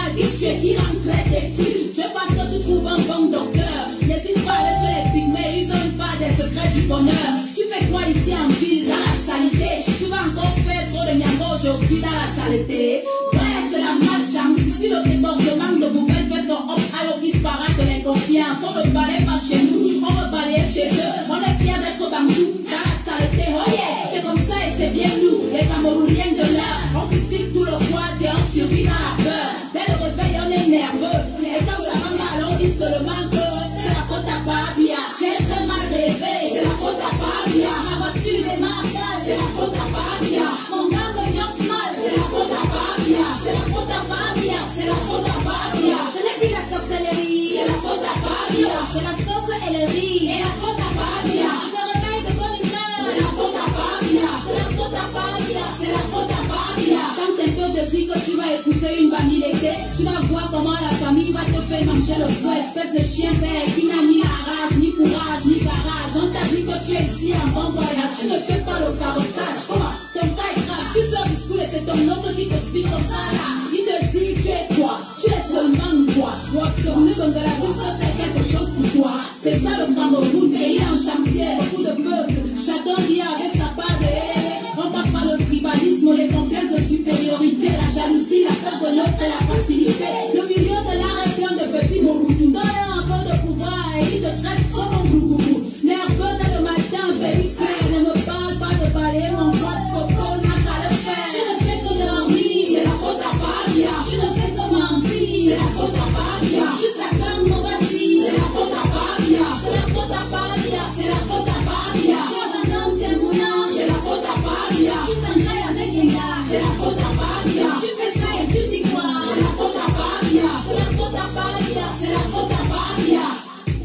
habitué qui rentre dessus. Je pense que tu trouves un bon docteur. N'hésite pas à aller chez les pygmées, ils ont pas des secrets du bonheur. Tu fais quoi ici en ville, dans la saleté? Tu vas encore faire trop de niamo aujourd'hui dans la saleté. Ouais, c'est la malchance. Ici le débordement de poubelle fait son hop à l'hôpital parade de l'inconfiance. On ne balaye pas chez nous, on veut balayer chez eux. On est fiers d'être bambou dans la saleté. Oh yeah, c'est comme ça et c'est bien nous, les Camerounais de l'heure. On critique tout le poids et on survit dans la peur. Dès le réveil, on est nerveux. Et quand ça va mal, on dit seulement que c'est la faute à Fabia. J'ai très mal rêvé, c'est la faute à Fabia. Ma voiture est marquée, c'est la faute à Fabia. Mon gars me lance mal, c'est la faute à Fabia. C'est la faute à Fabia, c'est la faute à Fabia. Ce n'est plus la sorcellerie, c'est la faute à Fabia. C'est la sauce et le riz, et la faute à Fabia. Je me réveille de bonne humeur, c'est la faute à Fabia. C'est la faute à Fabia, c'est la faute à Fabia. Quand t'es peu de dire que tu vas épouser une famille l'été, tu vas voir comment la famille va te faire manger le fouet. Espèce de chien vert qui n'a ni la rage, ni courage, ni garage. On t'a dit que tu es ici en bon voyage, tu ne fais pas le carotage. Comment ton cas est grave, tu sors du school et c'est ton oncle qui te explique comme ça là. Il te dit tu es quoi, tu es seulement quoi. Toi, sur le Bangladesh, tu fais quelque chose pour toi. C'est ça le Cameroun, pays en chantier, beaucoup de peuples. Chacun vient avec sa part de haine. On passe par le tribalisme, les complexes de supériorité, la jalousie, la peur de l'autre et la facilité. Le milieu de l'art est plein de petits mots-boutous. Donne un peu de pouvoir et il te traite comme un glougougou. Nerveux dès le matin, périphrère. Ne me parle pas de balayer mon code, coco, n'a qu'à le faire. Je ne fais que dormir, c'est la faute à Fabia. Je ne fais que mentir, c'est la faute à Fabia. Jusqu'à quand on va dire, c'est la faute à Fabia. C'est la faute à Fabia, c'est la faute à Fabia. Tu abandonnes tes moulins, c'est la faute à Fabia. Tu t'enjailles avec les gars, c'est la faute à Fabia. Tu fais ça et tu dis quoi, c'est la faute à Fabia. C'est la faute à Fabia, c'est la faute à Fabia.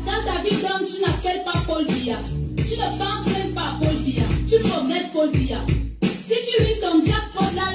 Dans ta vie d'homme, tu n'appelles pas Paul Biya. Tu ne penses même pas à Paul Biya. Tu forgets Paul Biya. Si tu vis ton jackpot là,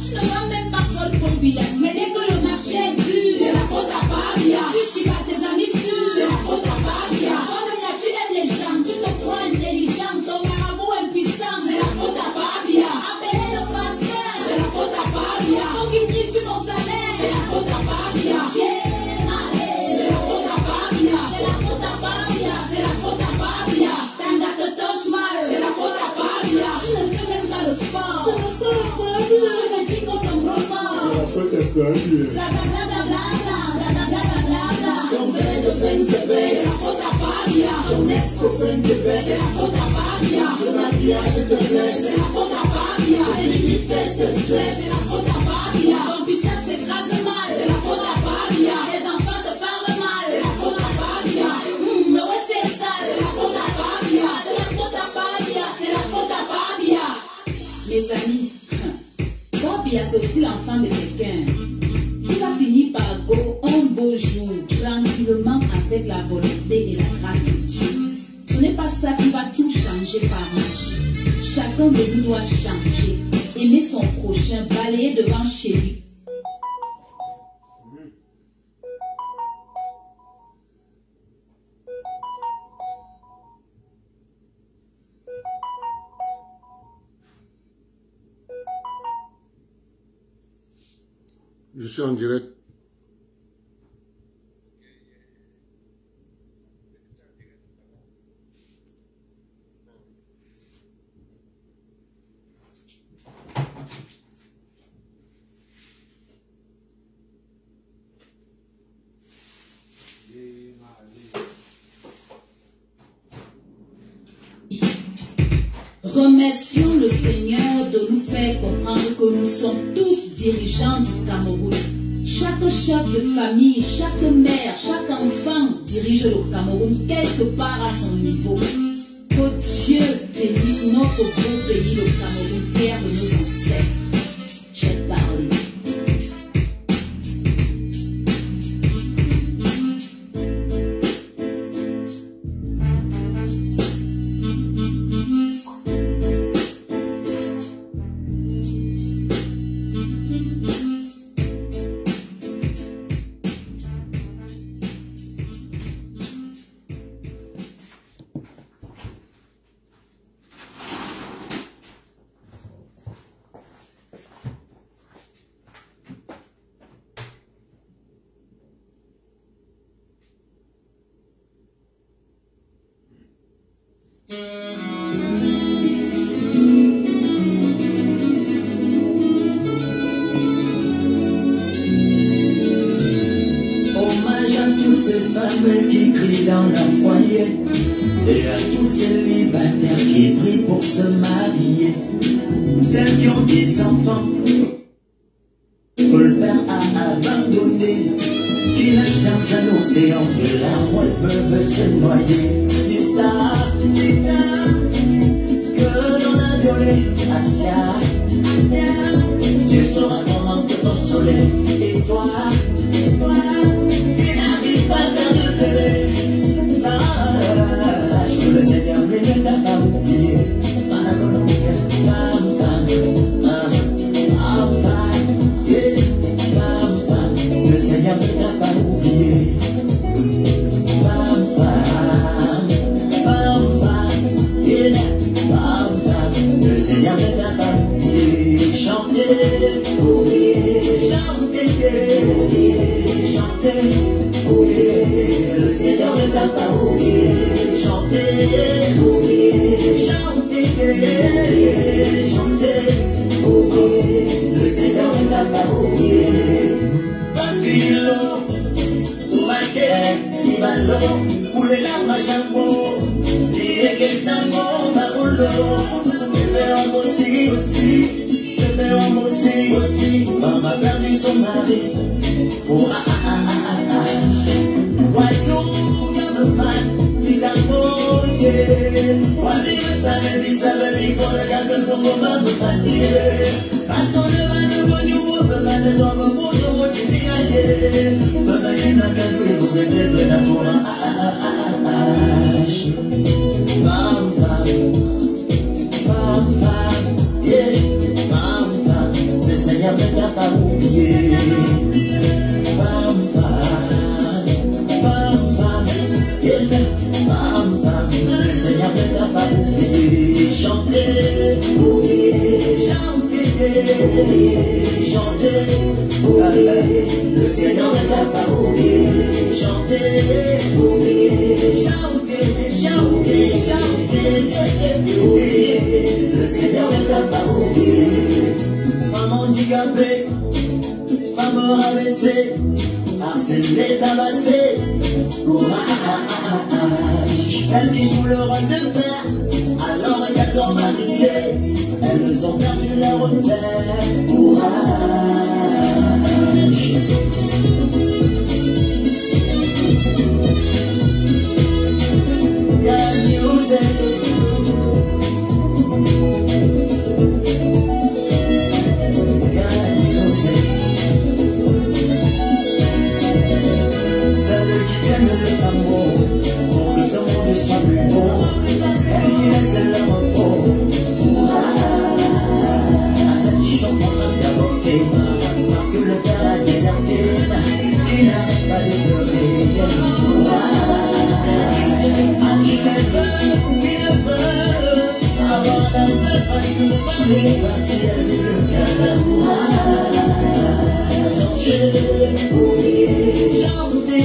tu ne vas même pas Paul Biya. Mais dès que le marché est dur, c'est la faute à Fabia. Tu chivas tes amis sûrs, c'est la faute à Fabia. Toi-même là, tu aimes les gens, tu te crois intelligent, ton marabout impuissant, c'est la faute à Fabia. Appelez le pasteur, c'est la faute à Fabia. Faut qu'il prie sur mon salaire, c'est la faute à Fabia. C'est la faute à Fabia. C'est la faute à Fabia. C'est la faute à Fabia. Tanga te touche mal, c'est la faute à Fabia. Je ne fais même pas le sport, c'est la faute à Fabia. Je me dis comme un gros mort, c'est la faute à Fabia. Ton verre de peine se baisse, c'est la faute à Fabia. Ton ex-copain te baisse, c'est la faute à Fabia. Le maquillage te blesse, c'est la faute à Fabia. Les manifestes te stress, c'est la faute à Fabia. Ton visage s'écrase mal, c'est la faute à Fabia. Les enfants te parlent mal, c'est la faute à Fabia. Le ouais c'est ça, c'est la faute à Fabia. C'est la faute à Fabia, c'est la faute à Fabia. Mes amis, Fabia c'est aussi l'enfant de quelqu'un. Il va finir par go un beau jour, tranquillement avec la volonté et la grâce de Dieu. Ce n'est pas ça qui va tout changer par magie. Chacun de nous doit changer, aimer son prochain, balayer devant chez lui. Je suis en direct. Remercions le Seigneur de nous faire comprendre que nous sommes tous dirigeants du Cameroun. Chaque chef de famille, chaque mère, chaque enfant dirige le Cameroun quelque part à son niveau. Que Dieu bénisse notre beau pays, le Cameroun, terre de nos ancêtres. J'ai parlé. Hommage à toutes ces femmes qui crient dans leur foyer et à tous ces célibataires qui prient pour se marier. Celles qui ont des enfants que le père a abandonné, qui nagent dans un océan de larmes où elles peuvent se noyer. Sista, que l'on a violé, Asia, tu sauras comment te consoler. Et toi, qui n'arrive pas à faire de télé, sache que le Seigneur ne t'a pas oublié. Le Seigneur ne t'a pas oublié. Le Seigneur ne t'a pas oublié. Chantez, oubliez, chantez, oubliez, chantez, oubliez. Le Seigneur ne t'a pas oublié. Chantez, oubliez, chantez, oubliez, chantez, oubliez. Le Seigneur ne t'a pas oublié. Pour les larmes à jambon, et que ça va rouler. Je vais en aussi. Maman a perdu son mari. Oh Waitu na mfan, nitamoye. Wali sabe kona kaka kongo mfanie. Paso le manu bonyu, bana domo bonyu mosizinaye. Bana yena kakwe bugete na kona le Seigneur ne t'a pas oublié. Le Seigneur ne t'a pas oublié. Chantez, oubliez, chantez, oubliez. Le Seigneur ne t'a pas oublié. Chantez, oubliez, chantez, oubliez. Le Seigneur ne t'a pas oublié. Femme handicapée, femme rabaissée, harcelée, tabassée, celles qui jouent le rôle de père, alors qu'elles sont mariées, elles ont perdu leur repère. Courage. Parce que le père a déserté, il n'arrête pas de pleurer. À qui ne veut avoir la paix parce que le mari est parti, elle est le cœur. Chantez, oubliez, chantez,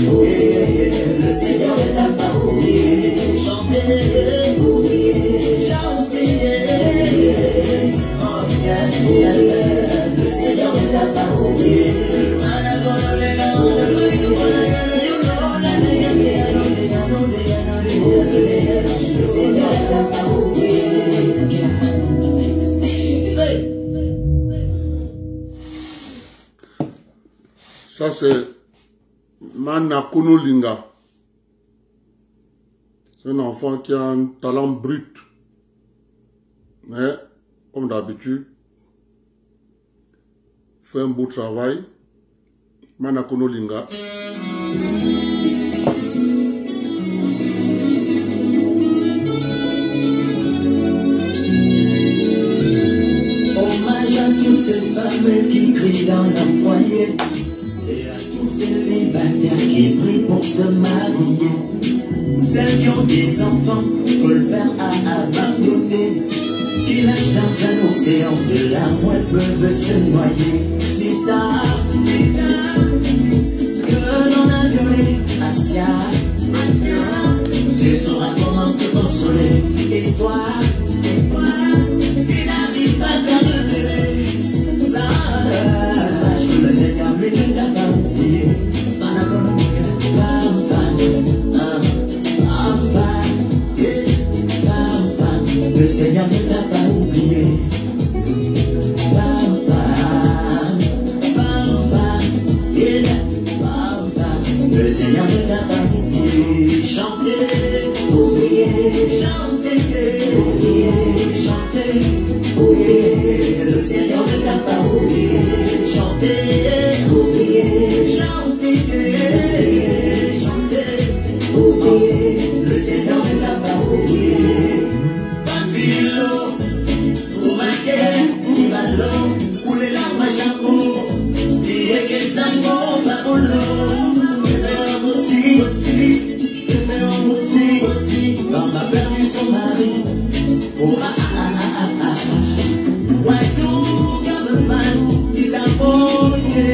oubliez, le Seigneur ne t'a pas oublié. Chantez, oubliez, chantez. Le Seigneur ne t'a pas oublié. Le Seigneur ne t'a pas oublié. Ça c'est Manakuno Linga. C'est un enfant qui a un talent brut. Mais, comme d'habitude, il fait un beau travail. Manakuno Linga. Hommage à toutes ces femmes qui crient dans leur foyer et à tous ces célibataires qui prient pour se marier. Celles qui ont des enfants que le père a abandonnés, qui nagent dans un océan de larmes où elles peuvent se noyer. Sista, que l'on a violé, Asia, Le Seigneur ne t'a pas oublié. Papilo, Oumake, Ibalo, ou les larmes à chapeau, qui est que ça m'en va au lot. Maman a perdu son mari. Oh ah ah ah ah ah. Waitu gameman kita boye.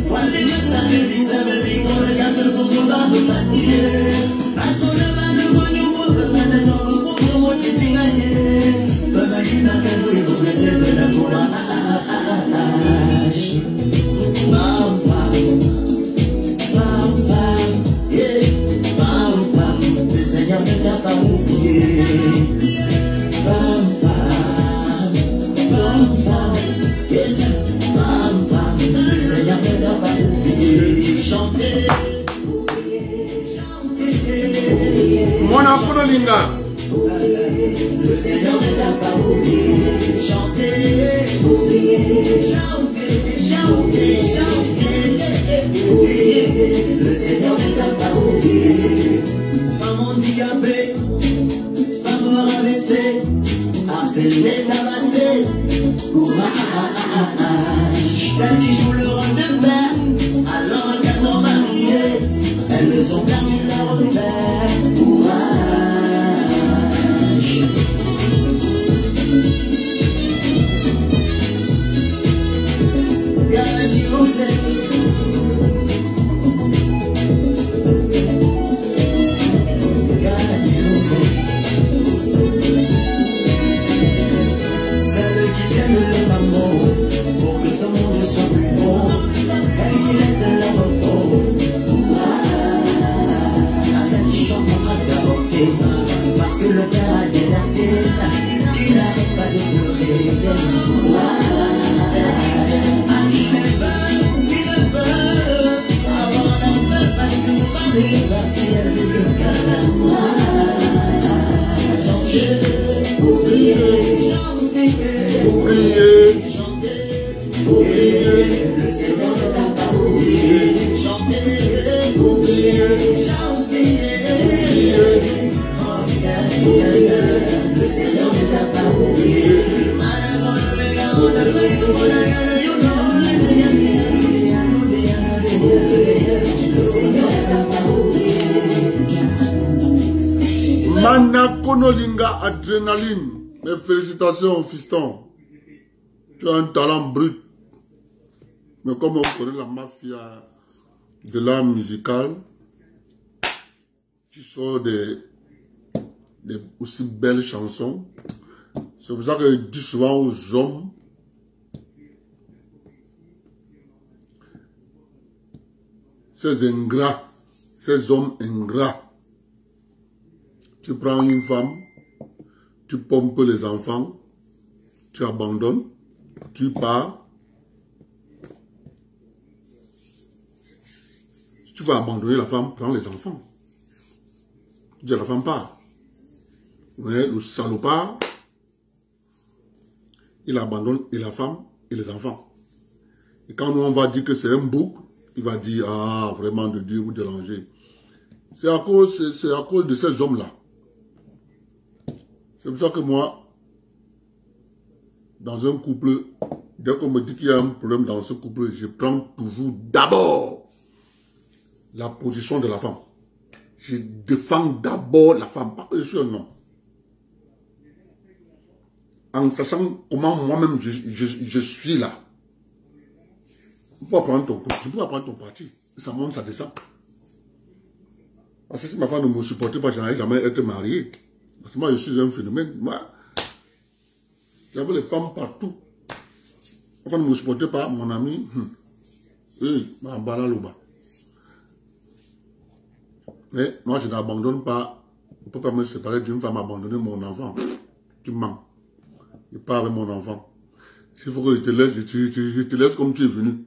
Wali mesane bisa berlingkar kata tubuh babu mati. Asal mana banyu mana nolu kudu mau tinggalnya. Bagi nak beribu berdua kuah. Mwana kono linga. Le Seigneur ne t'a pas oublié. Chantez, oubliez, chantez, chantez, chantez, oubliez. Le Seigneur ne t'a pas oublié. Femme handicapée, femme rabaissée, harcelée, tabassée, celles qui jouent le rôle de père, alors qu'elles sont mariées, elles ne sont perdues leur repère. Parce que le père a déserté, qu'il n'arrête pas de pleurer. Il ne veut avoir l'enfer parce que vous parlez partir le canard. Chantez, oubliez, chantez, oubliez, chantez, oubliez. Le Seigneur ne t'a pas oublié. Chantez, oubliez, chantez. Le Seigneur ne t'a pas oublié. Le Seigneur ne t'a pas oublié. Mana Konolinga Adrénaline. Mes félicitations, fiston. Tu as un talent brut. Mais comme on connaît la mafia de l'art musical, tu sors des aussi belles chansons. C'est pour ça que je dis souvent aux hommes, ces ingrats, ces hommes ingrats, tu prends une femme, tu pompes les enfants, tu abandonnes, tu pars. Si tu vas abandonner la femme, prends les enfants. Tu dis à la femme part. Mais le salopard, il abandonne et la femme et les enfants. Et quand nous on va dire que c'est un bouc, il va dire, ah, vraiment de Dieu vous déranger. C'est à cause de ces hommes-là. C'est pour ça que moi, dans un couple, dès qu'on me dit qu'il y a un problème dans ce couple, je prends toujours d'abord la position de la femme. Je défends d'abord la femme, pas que je suis un homme. En sachant comment moi-même je suis là. Je peux prendre ton parti. Ça monte, ça descend. Parce que si ma femme ne me supportait pas, je n'allais jamais être marié. Parce que moi, je suis un phénomène. Moi, j'avais les femmes partout. Ma femme ne me supportait pas, mon ami. Ma banane là-bas. Mais moi, je n'abandonne pas. Je ne peux pas me séparer d'une femme, abandonner mon enfant. Tu mens. Je pars avec mon enfant. S'il faut que je te laisse, je te laisse comme tu es venu.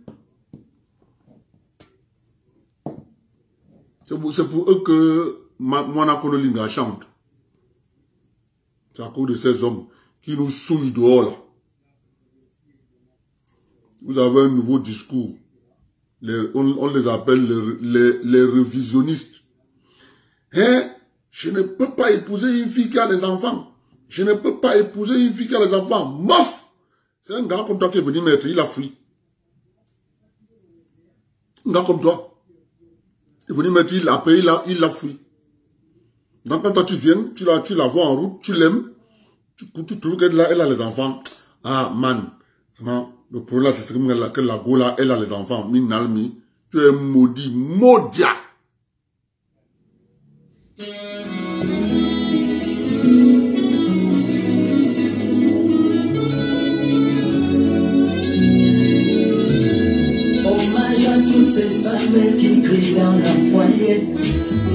C'est pour eux que Mwana Konolinga chante. C'est à cause de ces hommes qui nous souillent dehors là. vous avez un nouveau discours. On les appelle les révisionnistes. Hein? Je ne peux pas épouser une fille qui a des enfants. Je ne peux pas épouser une fille qui a des enfants. Mof! C'est un gars comme toi qui est venu mettre, il a fui. Un gars comme toi. Il est venu mettre, il a payé, il a fui. Donc quand toi tu viens, tu la vois en route, tu l'aimes, tu trouves qu'elle a les enfants. Ah man, vraiment, le problème c'est que la Gola, elle a les enfants. Minalmi, tu es maudit, maudia. Hommage à toutes ces femmes qui crient dans leur foyer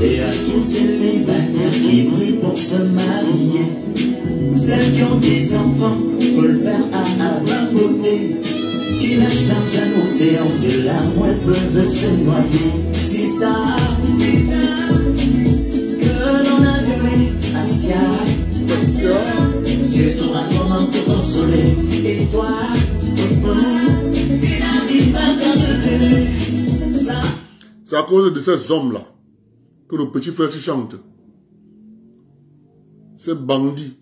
et à tous ces célibataires qui prient pour se marier. Celles qui ont des enfants que le père a abandonnés, qui nagent dans un océan de larmes où elles peuvent se noyer. Sista, que l'on a donné à Sia, Dieu saura comment te consoler. Et toi, il n'arrive pas à te ça. C'est à cause de ces hommes-là que nos petits frères chantent. Ces bandits.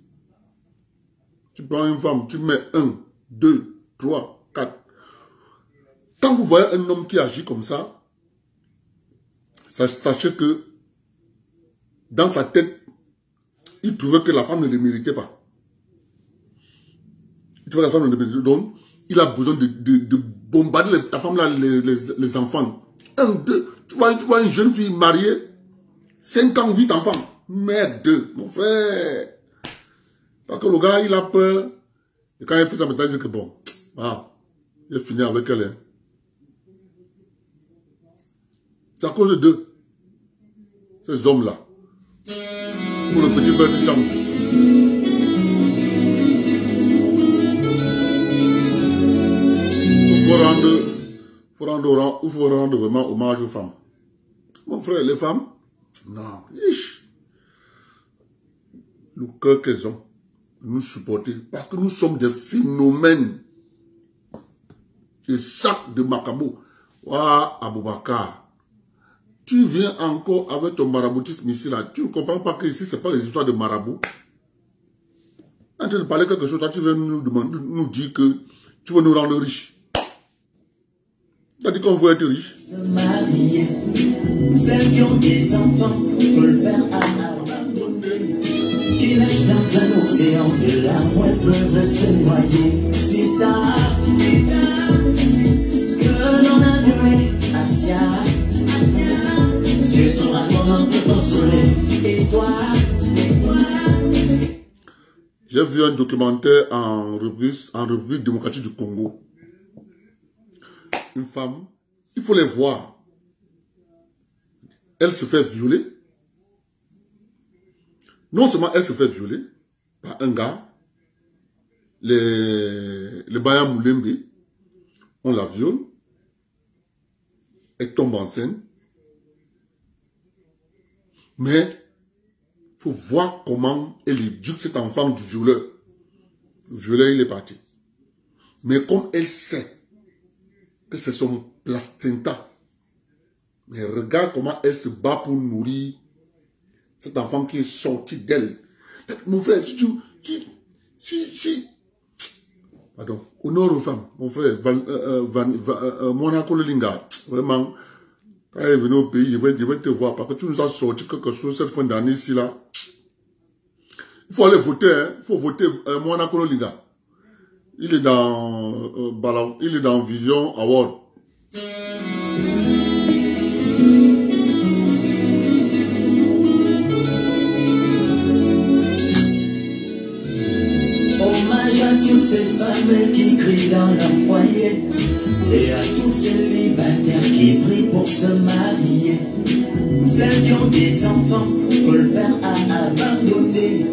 Tu prends une femme, tu mets 1, 2, 3, 4. Quand vous voyez un homme qui agit comme ça, sachez que dans sa tête, il trouvait que la femme ne le méritait pas. Il trouvait que la femme ne le méritait pas. Donc, il a besoin de bombarder la femme là, les enfants. 1, 2, tu vois une jeune fille mariée, 5 ans, 8 enfants. Merde, mon frère. Parce que le gars, il a peur. Et quand il fait ça, maintenant, il dit que bon, il a fini avec elle. Hein. C'est à cause d'eux. Ces hommes-là. Pour le petit frère qui chante. Il faut rendre vraiment hommage aux femmes. Mon frère, les femmes, non, le cœur qu'elles ont, nous supporter, parce que nous sommes des phénomènes. C'est ça de Macabo. Ouah, Aboubakar, tu viens encore avec ton maraboutisme ici, là. Tu ne comprends pas que ici, ce n'est pas les histoires de marabout. En train de parler quelque chose, toi, tu viens nous dire que tu veux nous rendre riches. Tu as dit qu'on veut être riche. Celles qui ont des enfants que le père a abandonnés, qui nagent dans un océan de larmes où elles peuvent se noyer. Sista, que l'on a donné à Sia, Dieu saura comment te consoler. Et toi, j'ai vu un documentaire en République démocratique du Congo. Une femme, il faut les voir. Elle se fait violer. Non seulement elle se fait violer par un gars, les Baya Moulembe, on la viole, elle tombe enceinte. Mais il faut voir comment elle éduque cet enfant du violeur. Le violeur, il est parti. Mais comme elle sait que c'est son placenta, mais regarde comment elle se bat pour nourrir cet enfant qui est sorti d'elle. Mon frère, pardon, honneur aux femmes, mon frère, Monaco Linga, vraiment, quand elle est venue au pays, je vais te voir, parce que tu nous as sorti quelque chose cette fin d'année ici, là. Il faut aller voter, hein. Il faut voter Monaco Linga. Il est dans Vision Award. hommage à toutes ces femmes qui crient dans leur foyer et à toutes ces célibataires qui prient pour se marier. Celles qui ont des enfants que le père a abandonnés,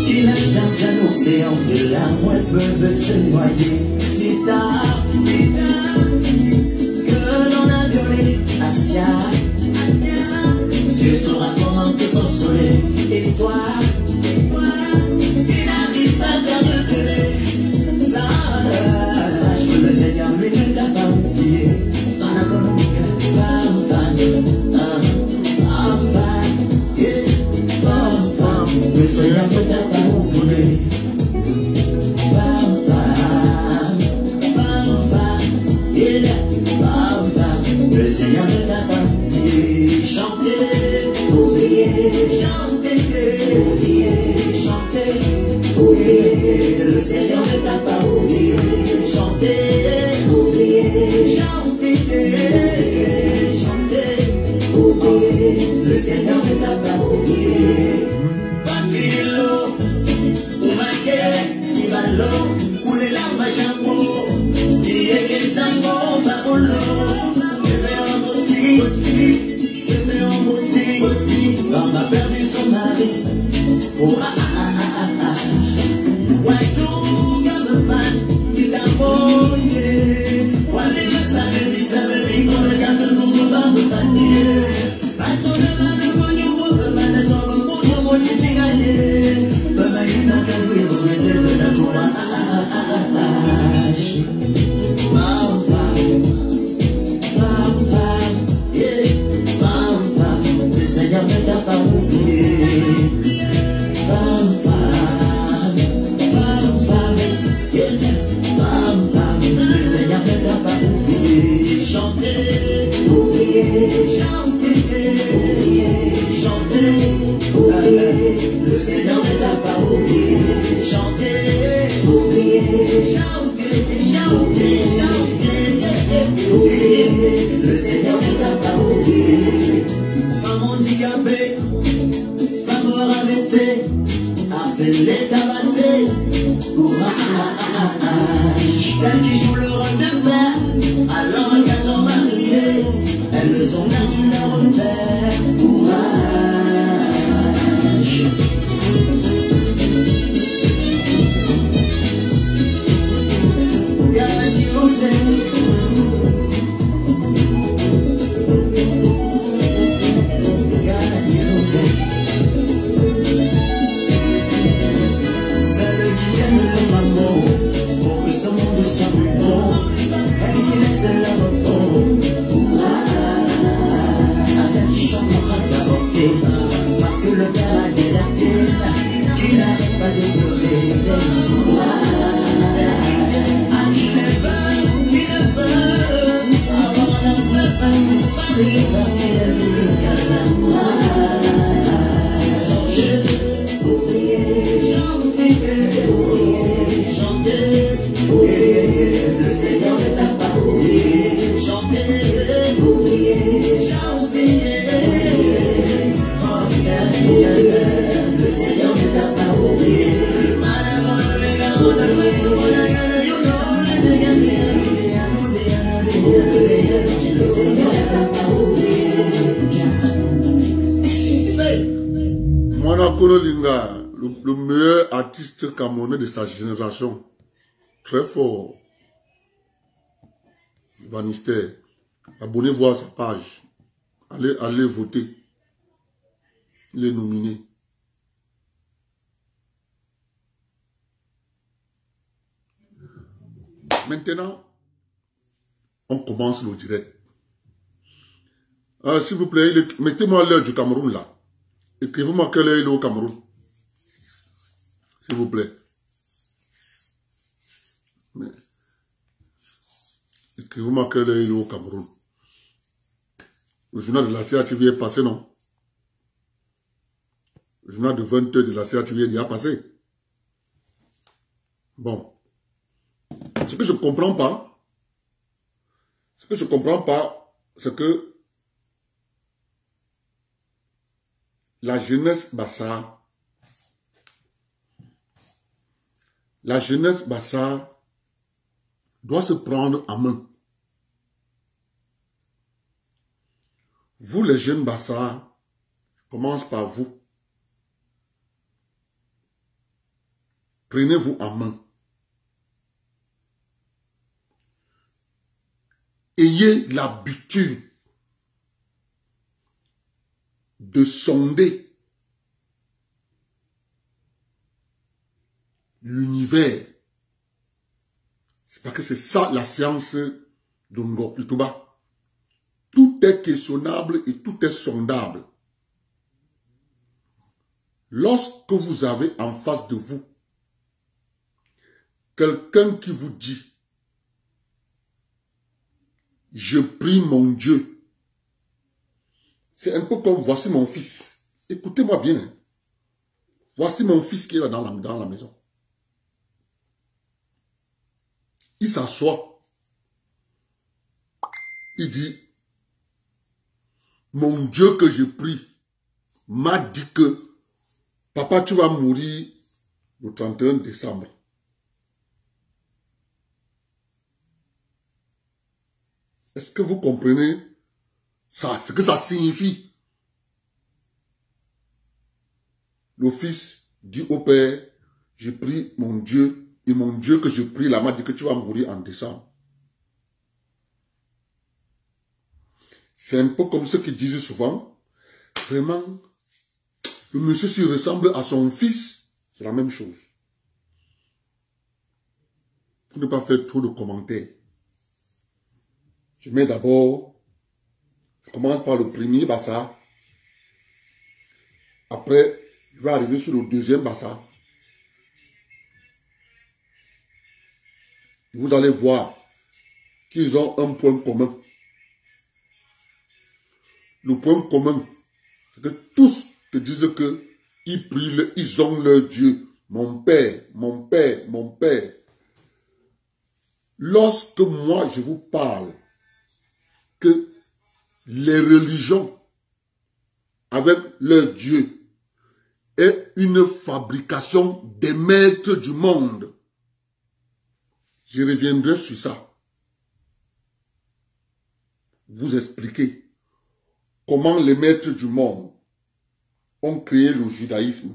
qui nagent dans un océan de larmes où elles peuvent se noyer. Sista, que l'on a donné à Sia, Dieu saura comment te consoler. Et toi, il n'arrive pas à te donner ça. Je peux le Seigneur lui donner. Le Seigneur ne t'a pas oublié. Chantez, oubliez, chantez, oubliez, chantez, oubliez. Le Seigneur ne t'a pas oublié. Chantez, oubliez, chantez, chantez, oubliez. Le Seigneur ne t'a pas oublié. Papilo, Oumake, Ibalo, Oulela Machambo, Dieke Sango, Babolo, Bébé aussi, aussi, Bébé aussi, aussi, Bamba a perdu son mari. Oh ah ah ah ah ah. Wazoo, Gameman, Gitambo, yeah. Wale Masane, Bisabe, Biko, le Gamme, Mungo, Bambo, Fanie. Paso de Mane, Bonyo, Bamane, Tobo, Mungo, Mochi, Tigane. Bamaina, Kabwe, Bumete, Benakura, ah ah ah ah ah. Bamba, Bamba, yeah. Bamba, le Seigneur ne t'a pas oublié. Bamba, Bamba, yeah. Bamba, le Seigneur ne t'a pas oublié. Chantez, oubliez, chantez, oubliez, chantez, oubliez. Le Seigneur ne t'a pas oublié. Chantez, oubliez, chantez, chantez, chantez, oubliez. Le Seigneur ne t'a pas oublié. Femme handicapée, femme rabaissée, harcelée, tabassée, celles qui jouent le rôle de mère, alors qu'elles sont mariées, elles sont perdues leur repère. Courage. God using. God using. Celles qui viennent de l'amour pour que ce monde soit plus beau. Elle qui laisse la repos. À celles qui sont en train d'avorter parce que le père a déserté, qui n'arrête pas de pleurer. À qui ne veut avoir la peur, Paris partir le câlin. Changer, oublier, chanter, oublier, chanter, oublier. Le Seigneur ne t'a pas oublié. Chanter, oublier, chanter, le Seigneur ne t'a pas oublié. Le Seigneur ne t'a pas oublié. Mwana Kolo Linga, le meilleur artiste camerounais de sa génération. Très fort. Vanister. Abonnez-vous à sa page. Allez voter. Il est nominé. Maintenant, on commence le direct. S'il vous plaît, mettez-moi l'heure du Cameroun là. Écrivez-moi quelle heure il est au Cameroun. S'il vous plaît. Écrivez-moi quelle heure il est au Cameroun. Le journal de la CATV est passé, non? Le journal de 20 h de la CATV est déjà passé. Bon. Ce que je ne comprends pas, c'est que la jeunesse Bassa, doit se prendre en main. Vous les jeunes Bassa, je commence par vous. Prenez-vous en main. Ayez l'habitude de sonder l'univers. C'est parce que c'est ça la science de Ngo Ituba. Tout est questionnable et tout est sondable. Lorsque vous avez en face de vous quelqu'un qui vous dit je prie mon Dieu. C'est un peu comme voici mon fils. Écoutez-moi bien. Hein. Voici mon fils qui est là dans la maison. Il s'assoit. Il dit, mon Dieu que je prie m'a dit que papa, tu vas mourir le 31 décembre. Est-ce que vous comprenez ça, ce que ça signifie? Le fils dit au père, je prie mon Dieu, et mon Dieu que je prie là m'a dit que tu vas mourir en décembre. C'est un peu comme ceux qui disent souvent, vraiment, le monsieur s'il ressemble à son fils, c'est la même chose. Pour ne pas faire trop de commentaires. Je mets d'abord, je commence par le premier bassa. Après, je vais arriver sur le deuxième bassa. Vous allez voir qu'ils ont un point commun. Le point commun, c'est que tous te disent que ils prient, ils ont leur Dieu. Mon Père, mon Père, mon Père. Lorsque moi je vous parle que les religions avec leur Dieu est une fabrication des maîtres du monde, je reviendrai sur ça. Vous expliquer comment les maîtres du monde ont créé le judaïsme,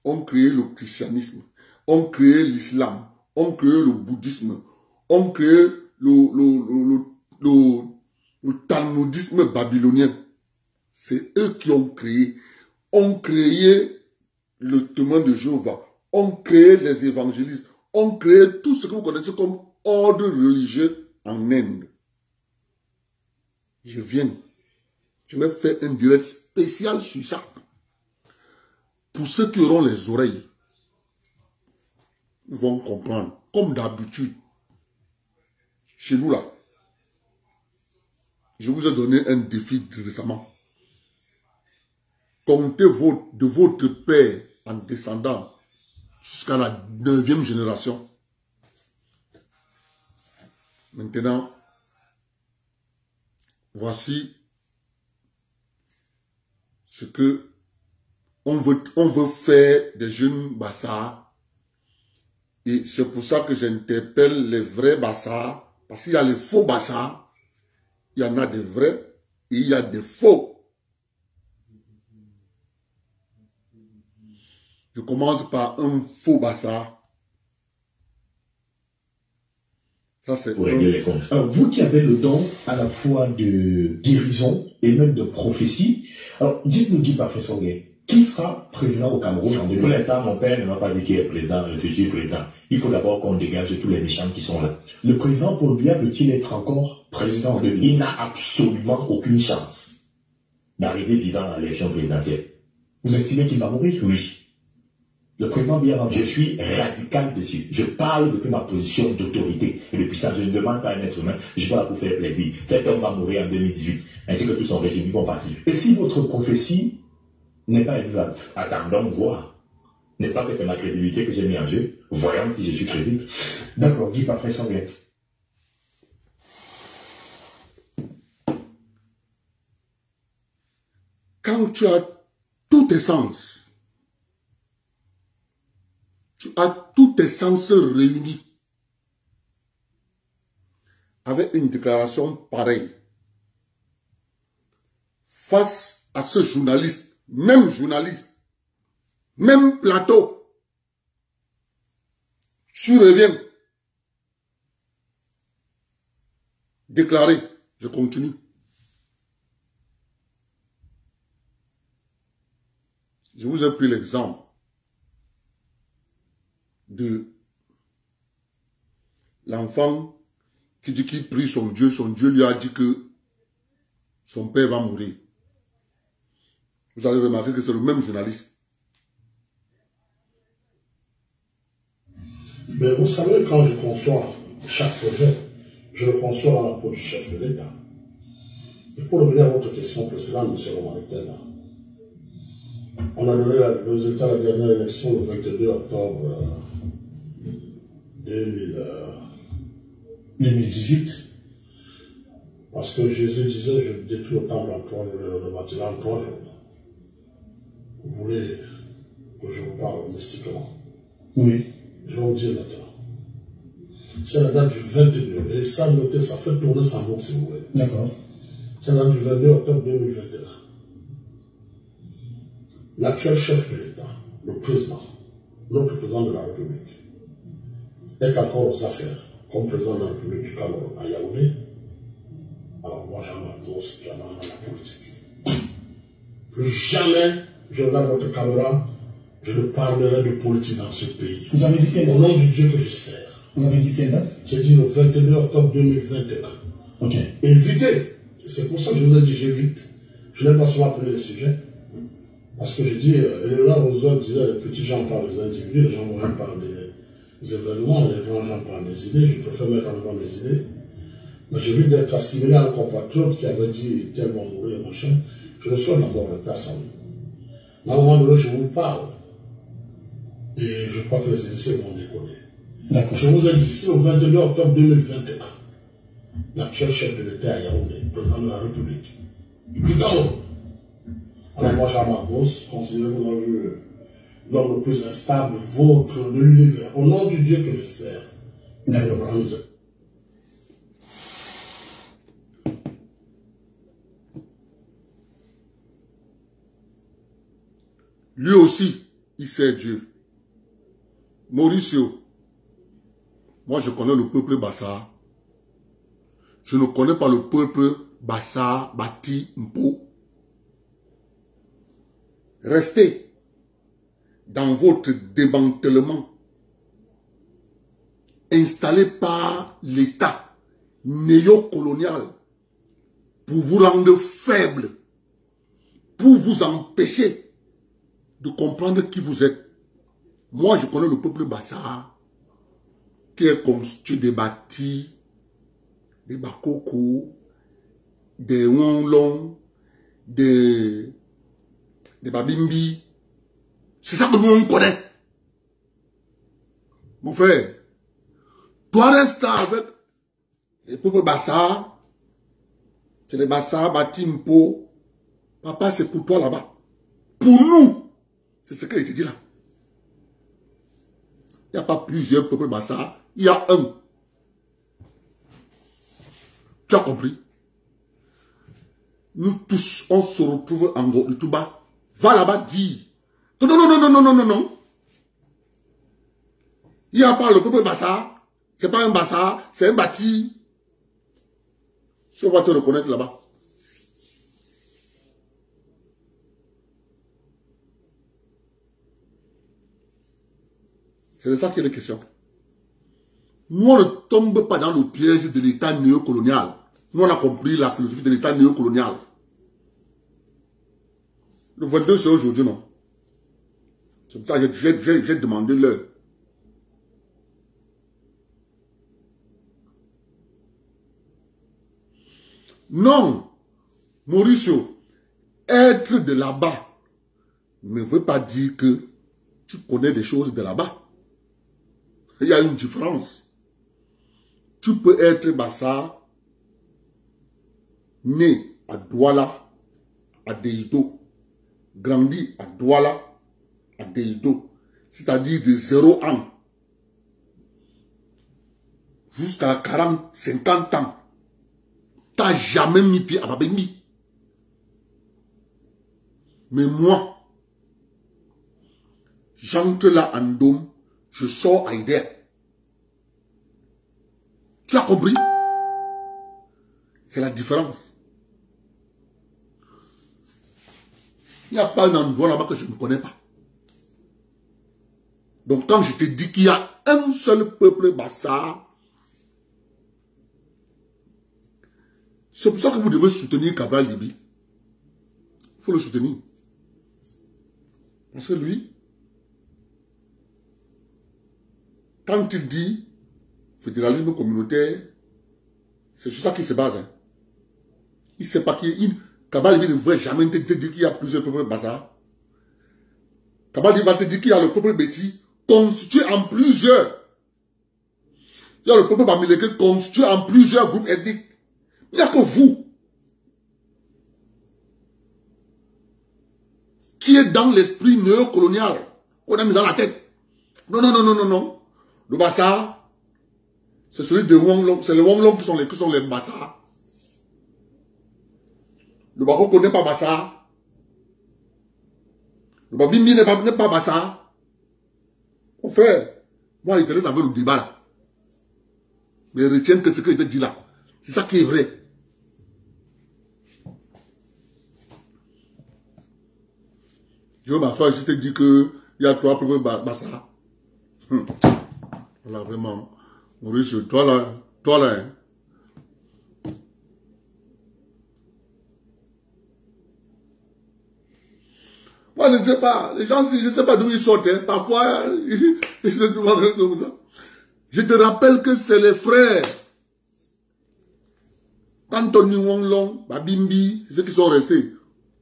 ont créé le christianisme, ont créé l'islam, ont créé le bouddhisme, ont créé le talmudisme babylonien. C'est eux qui ont créé le témoin de Jéhovah, ont créé les évangélistes, ont créé tout ce que vous connaissez comme ordre religieux en Inde. Je vais faire un direct spécial sur ça. Pour ceux qui auront les oreilles, ils vont comprendre. Comme d'habitude, chez nous là, je vous ai donné un défi récemment. Comptez de votre père en descendant jusqu'à la 9e génération. Maintenant, voici ce que on veut faire des jeunes bassards. Et c'est pour ça que j'interpelle les vrais bassards. Parce qu'il y a les faux bassards. Il y en a des vrais et il y a des faux. Je commence par un faux bassard. Ça, c'est vous qui avez le don à la fois de guérison et même de prophétie, alors dites-nous, Guy Bafé-Songhé, qui sera président au Cameroun en 2020? Pour l'instant, mon père ne m'a pas dit qu'il est président, le futur président. Il faut d'abord qu'on dégage tous les méchants qui sont là. Le président Paul Biya peut-il être encore président en 2020? Il n'a absolument aucune chance d'arriver vivant à l'élection présidentielle. Vous estimez qu'il va mourir? Oui. Le président Biya, je suis radical dessus. Je parle depuis ma position d'autorité et de puissance. Je ne demande pas à un être humain, je suis pas là pour faire plaisir. Cet homme va mourir en 2018, ainsi que tout son régime, ils vont partir. Et si votre prophétie n'est pas exacte? Attendons voir. N'est-ce pas que c'est ma crédibilité que j'ai mis en jeu? Voyons si je suis crédible. D'accord, Guy Bafé-Songhé. Quand tu as tous tes sens, tu as tous tes sens réunis avec une déclaration pareille face à ce journaliste, même plateau, tu reviens déclarer, je continue. Je vous ai pris l'exemple de l'enfant qui dit qu'il prie son Dieu lui a dit que son père va mourir. Vous allez remarquer que c'est le même journaliste. Mais vous savez, quand je conçois chaque projet, Je le conçois dans la peau du chef de l'État. Et pour revenir à votre question précédente, M. Romain, on a donné le résultat de la dernière élection le 22 octobre 2018. Parce que Jésus disait, je détruis le temple en 3 jours, le bâtiment en 3 jours. Vous voulez que je vous parle mystiquement? Oui. Je vais vous dire maintenant. C'est la date du 22. Et ça, notez, ça fait tourner sa boucle si vous voulez. D'accord. C'est la date du 22 octobre 2021. L'actuel chef de l'État, le président, notre président de la République, est encore aux affaires comme président de la République du Cameroun à Yaoundé. Alors moi, jamais dans la politique. Plus jamais je regarde votre caméra, je ne parlerai de politique dans ce pays. Vous avez dit quelle date? Au nom du Dieu que je sers. Vous avez dit quelle date? J'ai dit le 22 octobre 2021. Ok. Évitez. C'est pour ça que je vous ai dit j'évite. Je n'ai pas souvent appelé le sujet. Parce que je dis, Eleanor Roosevelt disait, les petits gens parlent des individus, les gens moyens parlent des événements, les grands gens parlent des idées. Je préfère mettre en avant mes idées. Mais j'ai vu d'être assimilé à un compatriote qui avait dit, tel va mourir, machin. Je ne souhaite la mort de personne. Mais à un moment donné, je vous parle. Et je crois que les initiés vont déconner. D'accord. Je vous ai dit, ici, au 22 octobre 2021, l'actuel chef de l'État à Yaoundé, président de la République, du Cameroun. Alors moi, Jean-Marc Boss, considérez que vous avez vu l'homme le plus instable, vôtre, de l'univers, au nom du Dieu que je sers. D'accord. Lui aussi, il sait Dieu. Mauricio, moi je connais le peuple Bassa. Je ne connais pas le peuple Bassa, Bati, Mpo. Restez dans votre démantèlement installé par l'État néocolonial pour vous rendre faible, pour vous empêcher de comprendre qui vous êtes. Moi, je connais le peuple Bassa qui est constitué des Bati, des Bakoko, des Wonlong, des Babimbi. C'est ça que nous on connaît. Mon frère, toi reste avec les peuples Bassa, c'est les Bassa, Bati, Mpo. Papa, c'est pour toi là-bas. Pour nous, c'est ce qu'il te dit là. Il n'y a pas plusieurs peuples Bassa, il y a un. Tu as compris? Nous tous, on se retrouve en gros, tout bas. Va là-bas dire que non, non, non, non, non, non, non. Il n'y a pas le peuple Bassa. C'est pas un Bassa, c'est un Bati. Si on va te reconnaître là-bas. C'est de ça qu'il est question. Nous, on ne tombe pas dans le piège de l'État néocolonial. Nous, on a compris la philosophie de l'État néocolonial. Le 22, c'est aujourd'hui, non? C'est pour ça que j'ai demandé l'heure. Non, Mauricio, être de là-bas ne veut pas dire que tu connais des choses de là-bas. Il y a une différence. Tu peux être Bassa, né à Douala, à Deido, grandi à Douala, à Deido, c'est-à-dire de 0 ans jusqu'à 40, 50 ans. Tu n'as jamais mis pied à Babembi. Mais moi, j'entre là en Dôme, je sors à Ider. Tu as compris? C'est la différence. Il n'y a pas un endroit là-bas que je ne connais pas. Donc quand je te dis qu'il y a un seul peuple Bassa, c'est pour ça que vous devez soutenir Cabral Libi. Il faut le soutenir. Parce que lui, quand il dit fédéralisme communautaire, C'est sur ça qu'il se base. Hein. Il ne sait pas qui... Kabal ne va jamais te dire qu'il y a plusieurs peuples Bassa. Kabal va te dire qu'il y a le peuple Béti constitué en plusieurs. Il y a le peuple Bamileke constitué en plusieurs groupes ethniques. Il n'y a que vous qui est dans l'esprit néocolonial qu'on a mis dans la tête. Non, non, non, non, non, non. Le Bassa, c'est celui de Wonglong. C'est les Wonglong qui sont les Bassa. Le Bako ne connaît pas Bassa. Le Babimbi n'est pas Bassa. Mon frère, moi, il te laisse avec le débat là. Mais retiens que ce qu'il te dit là, c'est ça qui est vrai. Je veux m'asseoir ici te dire qu'il y a 3 peuples Bassa. Voilà, vraiment. Maurice, toi là, hein. Moi, je ne sais pas. Les gens, je ne sais pas d'où ils sortent. Hein. Parfois, je te rappelle que c'est les frères. Anthony Wonglong, Babimbi, c'est ceux qui sont restés.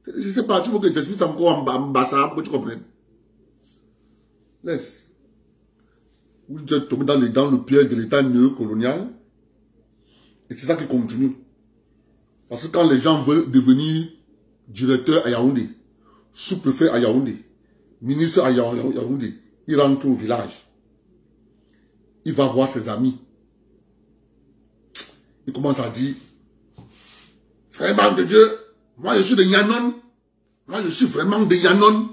Je ne sais pas, tu veux que je t'explique encore en Bassa pour que tu comprennes. Laisse. Vous êtes tombé dans le piège de l'état néocolonial. Et c'est ça qui continue. Parce que quand les gens veulent devenir directeur à Yaoundé, sous-préfet à Yaoundé, ministre à Yaoundé, il rentre au village. Il va voir ses amis. Il commence à dire, frère de Dieu, moi je suis de Yannon. Moi je suis vraiment de Yannon.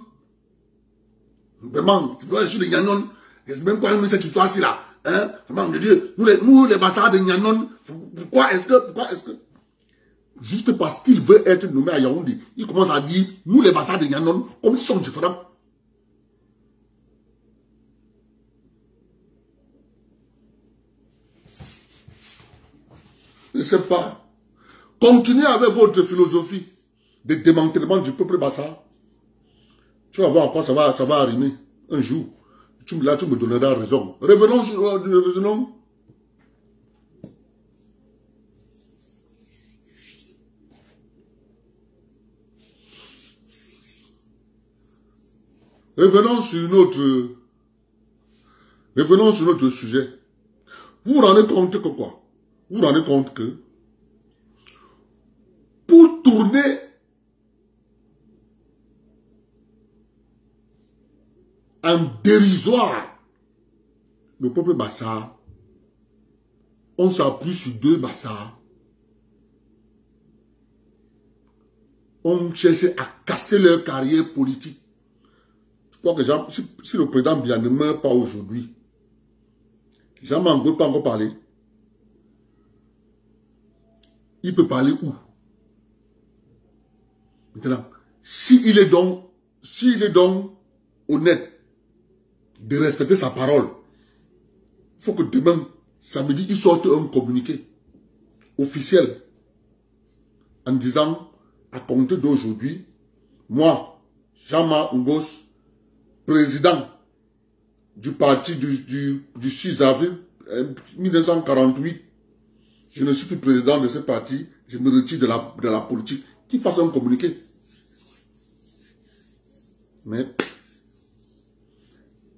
Vraiment, je suis de Yannon. Je ne sais même pas cette histoire-ci là. Hein? Vraiment de Dieu, nous les Bassa de Yannon, pourquoi est-ce que juste parce qu'il veut être nommé à Yaoundé, il commence à dire, nous les Bassa de Yannon, comme ils sont différents. Je ne sais pas. Continuez avec votre philosophie de démantèlement du peuple Bassa. Tu vas voir à quoi ça va arriver un jour. Là, tu me donneras raison. Revenons. Revenons sur notre sujet. Vous vous rendez compte que quoi? Vous vous rendez compte que pour tourner en dérisoire le peuple Bassa, on s'appuie sur 2 Bassa. On cherche à casser leur carrière politique. Je crois que si le président Biya ne meurt pas aujourd'hui, Jean-Marc ne peut pas encore parler. Il peut parler où? Maintenant, s'il est donc honnête de respecter sa parole, il faut que demain, samedi, il sorte un communiqué officiel en disant, à compter d'aujourd'hui, moi, Jean-Marc Ngos, président du parti du 6 avril 1948, je ne suis plus président de ce parti, je me retire de la politique, qu'il fasse un communiqué. Mais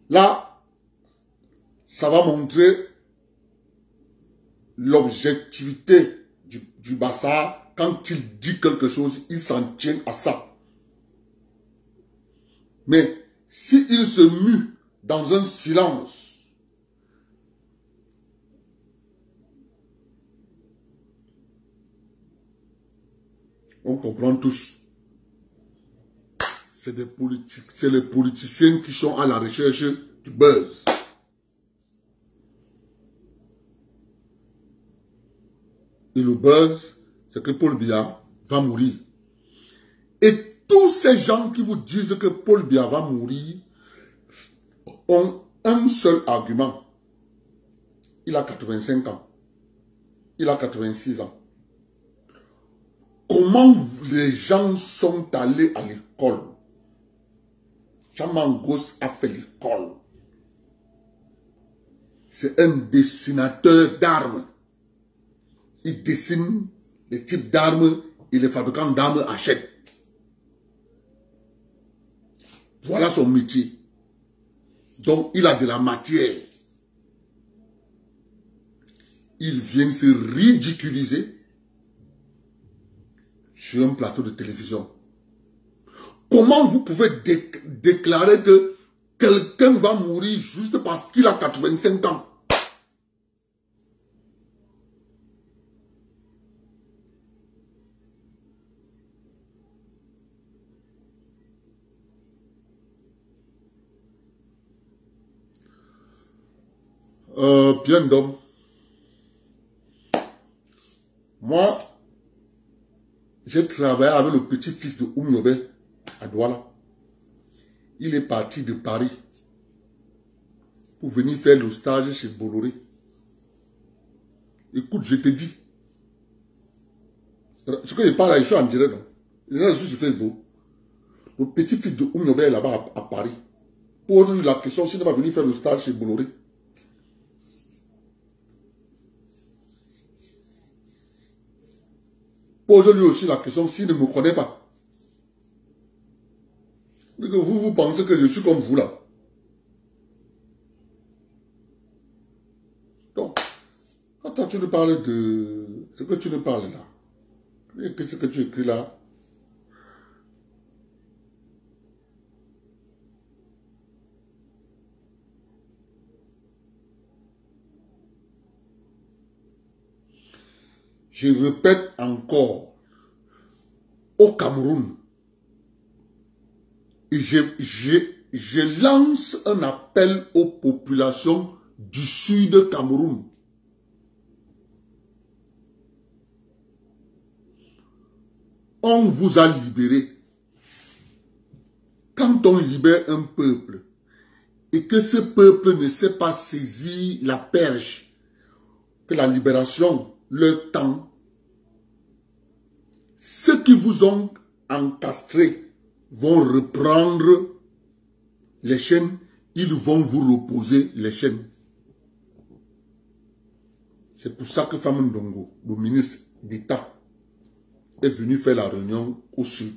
là, ça va montrer l'objectivité du Bassa. Quand il dit quelque chose, il s'en tient à ça. Mais s'il se mue dans un silence, on comprend tous. C'est des politiques, c'est les politiciens qui sont à la recherche du buzz. Et le buzz, c'est que Paul Biya va mourir. Et tous ces gens qui vous disent que Paul Biya va mourir ont un seul argument. Il a 85 ans. Il a 86 ans. Comment les gens sont allés à l'école? Jean-Marc Ngos a fait l'école. C'est un dessinateur d'armes. il dessine les types d'armes et les fabricants d'armes achètent. Voilà son métier. Donc, il a de la matière. Il vient se ridiculiser sur un plateau de télévision. Comment vous pouvez déclarer que quelqu'un va mourir juste parce qu'il a 85 ans? Bien d'homme. Moi, j'ai travaillé avec le petit-fils de Oumiobe à Douala. Il est parti de Paris pour venir faire le stage chez Bolloré. Écoute, je te dis. Ce que je parle là, je suis en direct. Je suis sur Facebook. Le petit-fils de Oumiobe est là-bas à Paris. Pour la question, s'il va venir faire le stage chez Bolloré. Pose-lui aussi la question s'il ne me connaît pas. Vous pensez que je suis comme vous là. Donc, quand tu nous parles de ce que tu nous parles là, et ce que tu écris là, je répète encore, au Cameroun, et je lance un appel aux populations du sud Cameroun. On vous a libéré. Quand on libère un peuple, et que ce peuple ne sait pas saisir la perche, que la libération leur tend, ceux qui vous ont encastrés vont reprendre les chaînes, ils vont vous reposer les chaînes. C'est pour ça que Famou Ndongo, le ministre d'État, est venu faire la réunion au sud.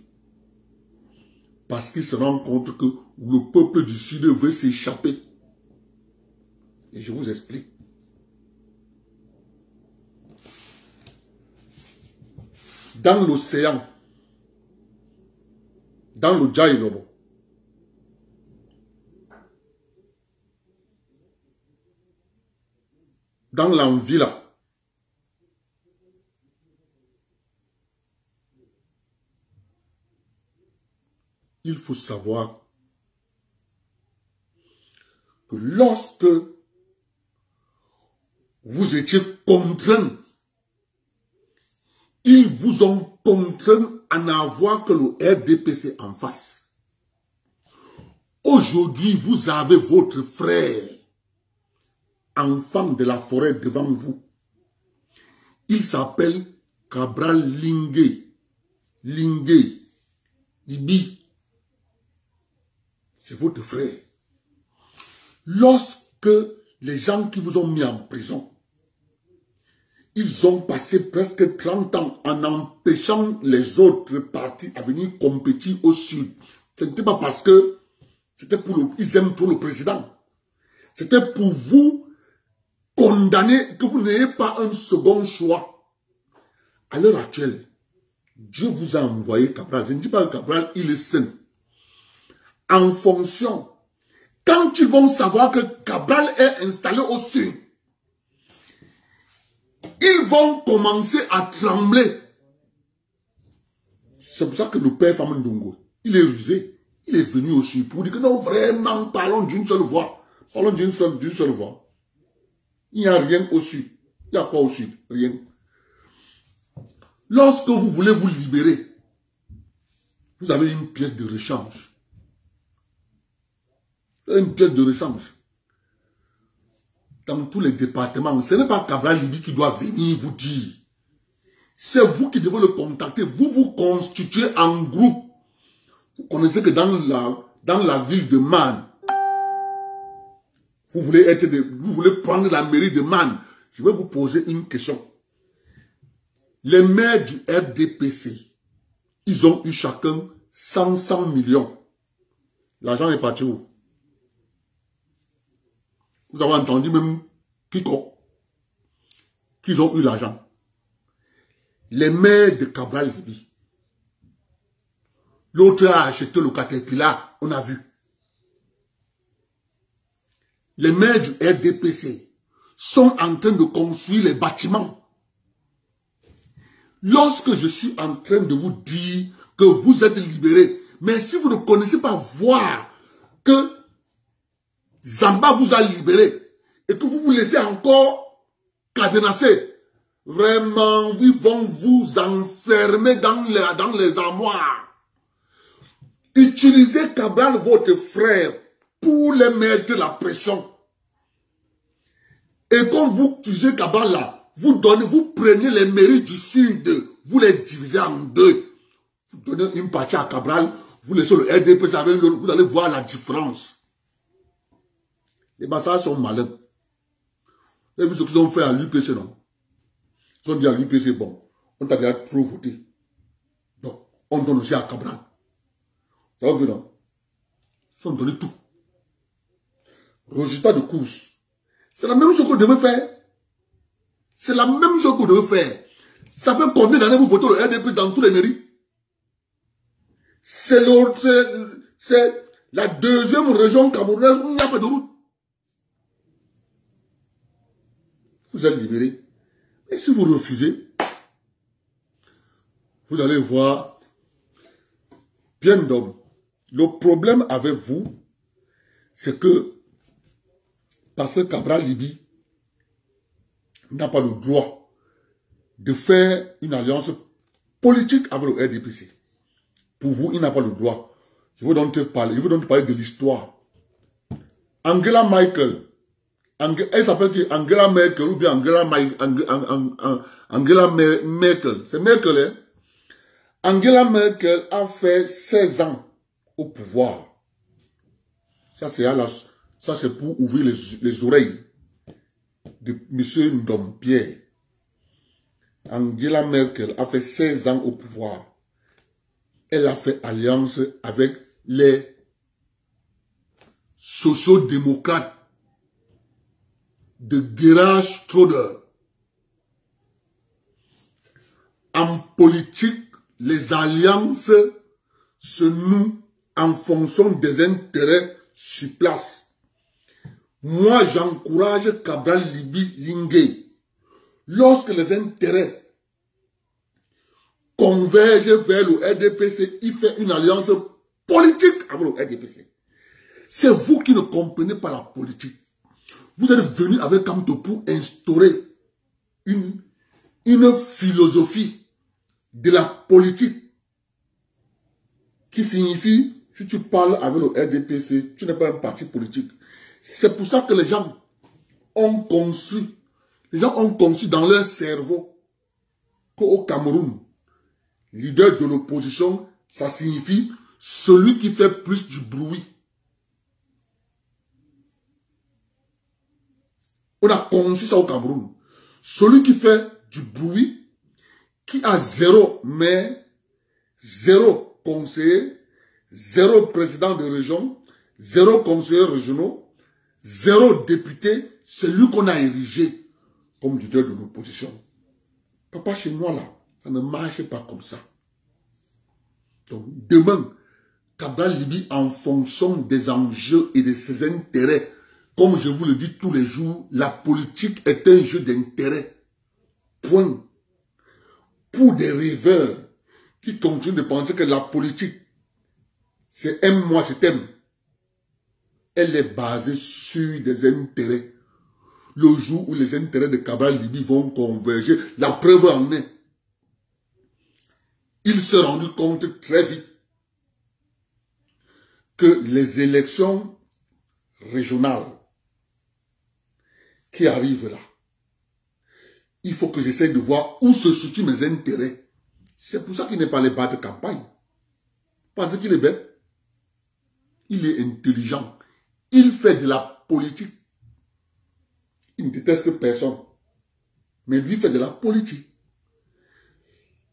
Parce qu'il se rend compte que le peuple du sud veut s'échapper. Et je vous explique. Dans l'océan, dans le Djaïlobo, dans l'envie là, il faut savoir que lorsque vous étiez contraints, ils vous ont contraint à n'avoir que le RDPC en face. Aujourd'hui, vous avez votre frère, enfant de la forêt devant vous. Il s'appelle Cabral Lingué. Lingué. Libi. C'est votre frère. Lorsque les gens qui vous ont mis en prison, ils ont passé presque 30 ans en empêchant les autres partis à venir compétir au sud. Ce n'était pas parce que c'était pour ils aiment trop le président. C'était pour vous condamner que vous n'ayez pas un second choix. À l'heure actuelle, Dieu vous a envoyé Cabral. Je ne dis pas que Cabral, il est saint. En fonction, quand ils vont savoir que Cabral est installé au sud, ils vont commencer à trembler. C'est pour ça que le père Famou Ndongo, il est rusé. Il est venu au sud pour dire que non, vraiment, parlons d'une seule voix. Parlons d'une seule voix. Il n'y a rien au sud. Il n'y a quoi au sud? Rien. Lorsque vous voulez vous libérer, vous avez une pièce de rechange. Une pièce de rechange. Dans tous les départements, ce n'est pas Cabral Libi qui doit venir vous dire. C'est vous qui devez le contacter. Vous vous constituez en groupe. Vous connaissez que dans la ville de Man, vous voulez prendre la mairie de Man. Je vais vous poser une question. Les maires du RDPC, ils ont eu chacun 100 millions. L'argent est parti où? Vous avez entendu même quiconque qu'ils ont eu l'argent. Les maires de Cabral Libi. L'autre a acheté le Caterpillar, on a vu. Les maires du RDPC sont en train de construire les bâtiments. Lorsque je suis en train de vous dire que vous êtes libérés, mais si vous ne connaissez pas voir que Zamba vous a libéré et que vous vous laissez encore cadenasser, vraiment, ils vont vous enfermer dans les armoires. Utilisez Cabral, votre frère, pour les mettre la pression. Et quand vous utilisez Cabral là, vous prenez les mairies du sud, vous les divisez en deux. Vous donnez une partie à Cabral, vous laissez le RDP, vous allez voir la différence. Les bastards sont malins. Vous avez vu ce qu'ils ont fait à l'UPC, non? Ils ont dit à l'UPC, bon, on t'a déjà trop voté. Donc, on donne aussi à Cabral. Ça va vous, non? Ils ont donné tout. Résultat de course. C'est la même chose que vous devez faire. C'est la même chose que vous devez faire. Ça fait combien d'années vous votez le RDP dans tous les mairies? C'est la deuxième région camerounaise où il n'y a pas de route. Vous êtes libérés. Et si vous refusez, vous allez voir bien d'hommes. Le problème avec vous, c'est que parce que Cabral Libi n'a pas le droit de faire une alliance politique avec le RDPC. Pour vous, il n'a pas le droit. Je veux donc te parler de l'histoire. Angela Merkel, elle s'appelle qui? Angela Merkel ou bien Angela Merkel. C'est Merkel, hein? Angela Merkel a fait 16 ans au pouvoir. Ça, c'est pour ouvrir les oreilles de M. Ndompierre. Angela Merkel a fait 16 ans au pouvoir. Elle a fait alliance avec les sociaux-démocrates de Gerhard Schröder. En politique, les alliances se nouent en fonction des intérêts sur place. Moi, j'encourage Cabral Libi Lingué. Lorsque les intérêts convergent vers le RDPC, il fait une alliance politique avec le RDPC. C'est vous qui ne comprenez pas la politique. Vous êtes venu avec Kamto pour instaurer une philosophie de la politique qui signifie, si tu parles avec le RDPC, tu n'es pas un parti politique. C'est pour ça que les gens ont conçu dans leur cerveau qu'au Cameroun, leader de l'opposition, ça signifie celui qui fait plus du bruit. On a conçu ça au Cameroun. Celui qui fait du bruit, qui a 0 maire, 0 conseiller, 0 président de région, 0 conseiller régionaux, 0 député, c'est lui qu'on a érigé comme leader de l'opposition. Papa, chez moi là, ça ne marche pas comme ça. Donc demain, Cabral Libi, en fonction des enjeux et de ses intérêts, comme je vous le dis tous les jours, la politique est un jeu d'intérêt. Point. Pour des rêveurs qui continuent de penser que la politique, c'est aime-moi, je t'aime. Elle est basée sur des intérêts. Le jour où les intérêts de Cabral Libi vont converger, la preuve en est. Il s'est rendu compte très vite que les élections régionales qui arrivent là, il faut que j'essaie de voir où se situent mes intérêts. C'est pour ça qu'il n'est pas allé battre campagne. Parce qu'il est bête. Il est intelligent. Il fait de la politique. Il ne déteste personne. Mais lui fait de la politique.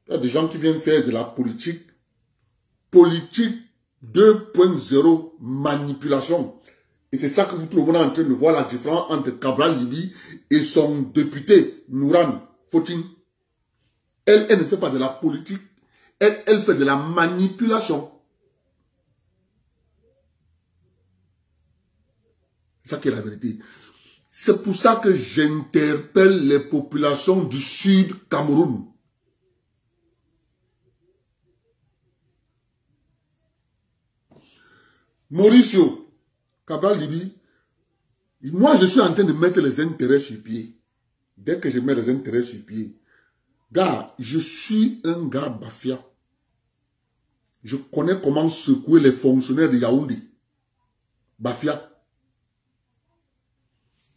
Il y a des gens qui viennent faire de la politique. Politique 2.0, manipulation. Et c'est ça que tout le monde est en train de voir la différence entre Cabral Libye et son député, Nouran Fotin. Elle ne fait pas de la politique. Elle fait de la manipulation. C'est ça qui est la vérité. C'est pour ça que j'interpelle les populations du Sud Cameroun. Mauricio, Cabral Libye, moi je suis en train de mettre les intérêts sur pied. Dès que je mets les intérêts sur pied, gars, je suis un gars bafia. Je connais comment secouer les fonctionnaires de Yaoundé. Bafia.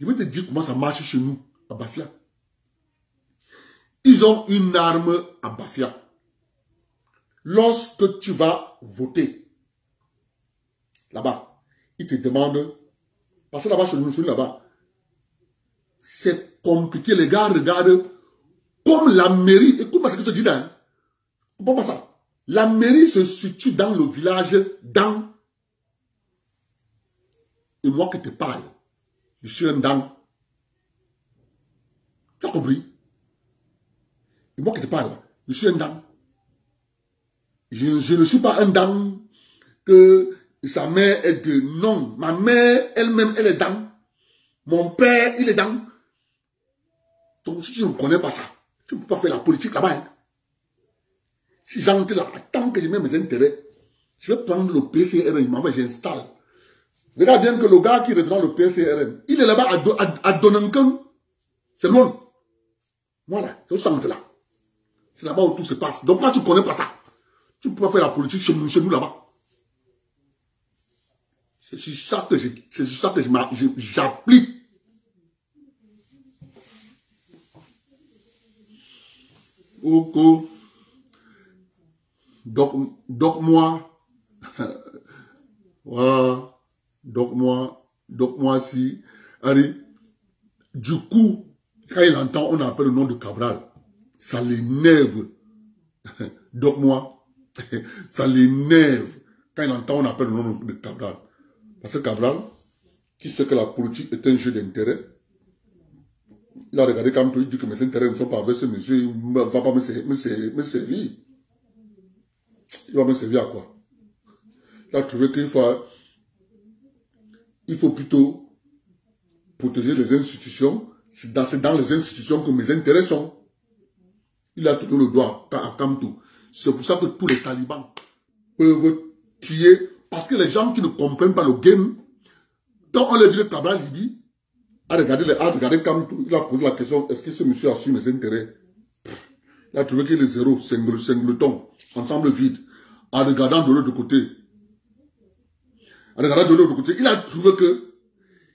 Je vais te dire comment ça marche chez nous, à Bafia. Ils ont une arme à Bafia. Lorsque tu vas voter, là-bas, ils te demandent, parce que là-bas, chez nous, là-bas, c'est compliqué. Les gars regardent comme la mairie. Écoute-moi ce que je dis là. Hein. Pourquoi pas ça? La mairie se situe dans le village, dans. Et moi qui te parle, je suis un dang. Tu as compris? Et moi qui te parle, je suis un dang. Je ne suis pas un dang que sa mère est de... Non, ma mère elle-même, elle est dang. Mon père, il est dang. Donc si tu ne connais pas ça, tu ne peux pas faire la politique là-bas. Hein. Si j'entre là, tant que je mets mes intérêts, je vais prendre le PCRN, j'installe. Regarde bien que le gars qui représente le PCRN, il est là-bas à Donenken. C'est loin. Voilà, c'est au centre là. C'est là-bas où tout se passe. Donc quand tu ne connais pas ça, tu ne peux pas faire la politique chez nous là-bas. C'est sur ça que j'applique. Donc moi, voilà, donc moi si, allez, du coup, quand il entend, on appelle le nom de Cabral, ça l'énerve. Donc moi, ça l'énerve. Quand il entend, on appelle le nom de Cabral. Parce que Cabral, qui sait que la politique est un jeu d'intérêt, il a regardé comme il dit que mes intérêts ne sont pas avec ce monsieur, il ne va pas me servir. Il va me servir à quoi? Il a trouvé qu'il faut plutôt protéger les institutions. C'est dans les institutions que mes intérêts sont. Il a tenu le doigt à Kamtou. C'est pour ça que tous les talibans peuvent tuer. Parce que les gens qui ne comprennent pas le game, quand on leur dit que Cabral Libye, a regardé Kamtou, il a posé la question, est-ce que ce monsieur a su mes intérêts? Il a trouvé qu'il est zéro, singleton, ensemble vide. En regardant de l'autre côté, il a trouvé que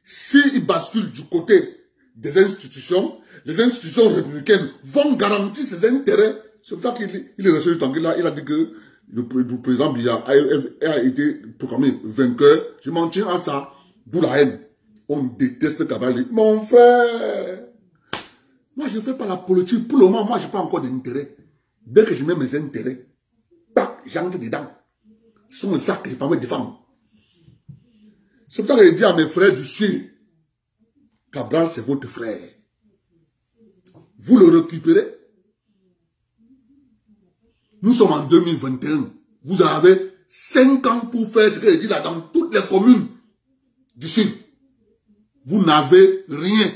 s'il bascule du côté des institutions, les institutions républicaines vont garantir ses intérêts. C'est pour ça qu'il est resté du temps. Il a dit que le président Biya a été proclamé vainqueur. Je m'en tiens à ça. D'où la haine. On déteste Cabral. Mon frère, moi je ne fais pas la politique. Pour le moment, moi je n'ai pas encore d'intérêt. Dès que je mets mes intérêts, j'entre dedans. Ce sont les sacs que je permets de défendre. C'est pour ça que je dis à mes frères du Sud, Cabral, c'est votre frère. Vous le récupérez. Nous sommes en 2021. Vous avez 5 ans pour faire ce que je dis là dans toutes les communes du Sud. Vous n'avez rien.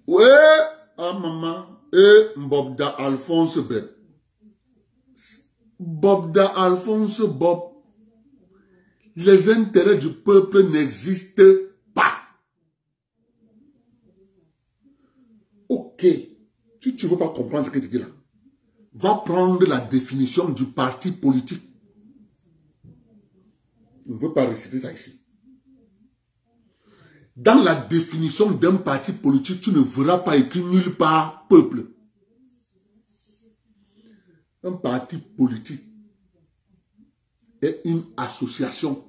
Ouais, ah maman. Et Bobda Alphonse Beb. Bobda Alphonse Bob. Les intérêts du peuple n'existent pas. Ok. Si tu ne veux pas comprendre ce que tu dis là, va prendre la définition du parti politique. Je ne veux pas réciter ça ici. Dans la définition d'un parti politique, tu ne verras pas écrit nulle part peuple. Un parti politique est une association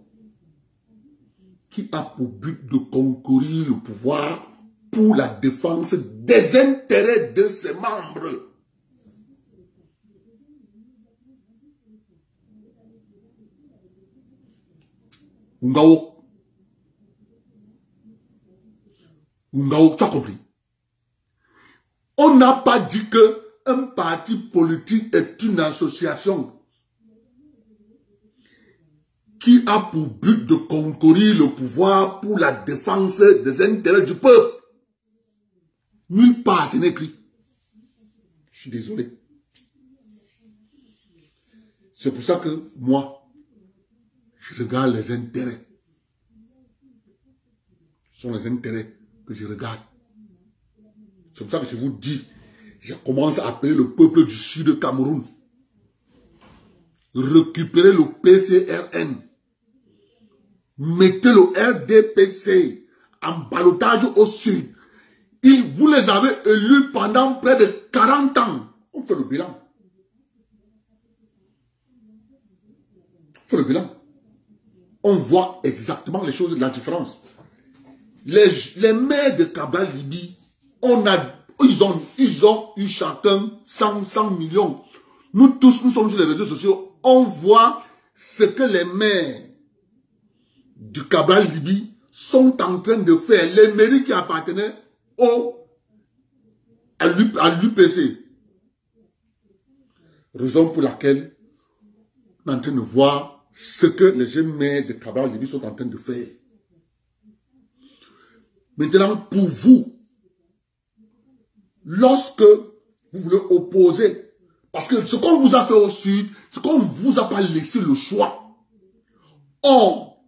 qui a pour but de concourir le pouvoir pour la défense des intérêts de ses membres. Ngao, tu as compris? On n'a pas dit que un parti politique est une association qui a pour but de concourir le pouvoir pour la défense des intérêts du peuple. Nulle part, c'est écrit. Je suis désolé. C'est pour ça que moi, je regarde les intérêts. Ce sont les intérêts que je regarde. C'est pour ça que je vous dis, je commence à appeler le peuple du sud de Cameroun. Récupérez le PCRN. Mettez le RDPC en ballottage au sud. Vous les avez élus pendant près de 40 ans. On fait le bilan. On fait le bilan. On voit exactement les choses, la différence. Les maires de Cabral Libye, ils ont eu chacun 100 millions. Nous tous, nous sommes sur les réseaux sociaux. On voit ce que les maires du Cabral Libye sont en train de faire. Les mairies qui appartenaient à l'UPC. Raison pour laquelle on est en train de voir ce que les jeunes maires de Cabral Libye sont en train de faire. Maintenant, pour vous, lorsque vous voulez opposer, parce que ce qu'on vous a fait au sud, c'est qu'on ne vous a pas laissé le choix. Or,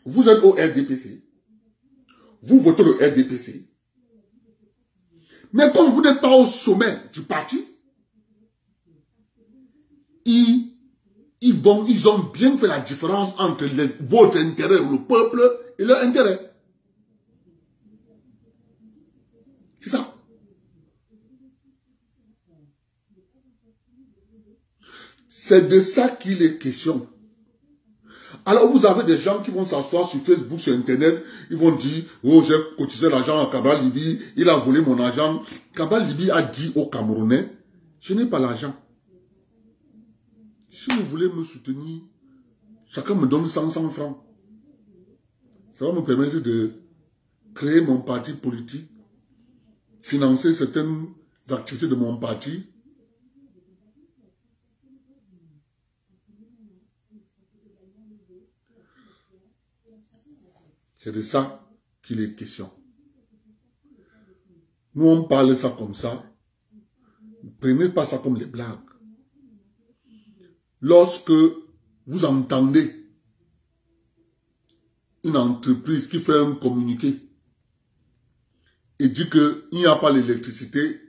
vous êtes au RDPC, vous votez le RDPC, mais comme vous n'êtes pas au sommet du parti, ils ont bien fait la différence entre votre intérêt ou le peuple et leur intérêt. C'est ça. C'est de ça qu'il est question. Alors vous avez des gens qui vont s'asseoir sur Facebook, sur Internet, ils vont dire, oh j'ai cotisé l'argent à Cabral Libye, il a volé mon argent. Cabral Libye a dit aux Camerounais, je n'ai pas l'argent. Si vous voulez me soutenir, chacun me donne 100 francs. Ça va me permettre de créer mon parti politique, financer certaines activités de mon parti. C'est de ça qu'il est question. Nous, on parle ça comme ça. Ne prenez pas ça comme des blagues. Lorsque vous entendez une entreprise qui fait un communiqué et dit qu'il n'y a pas l'électricité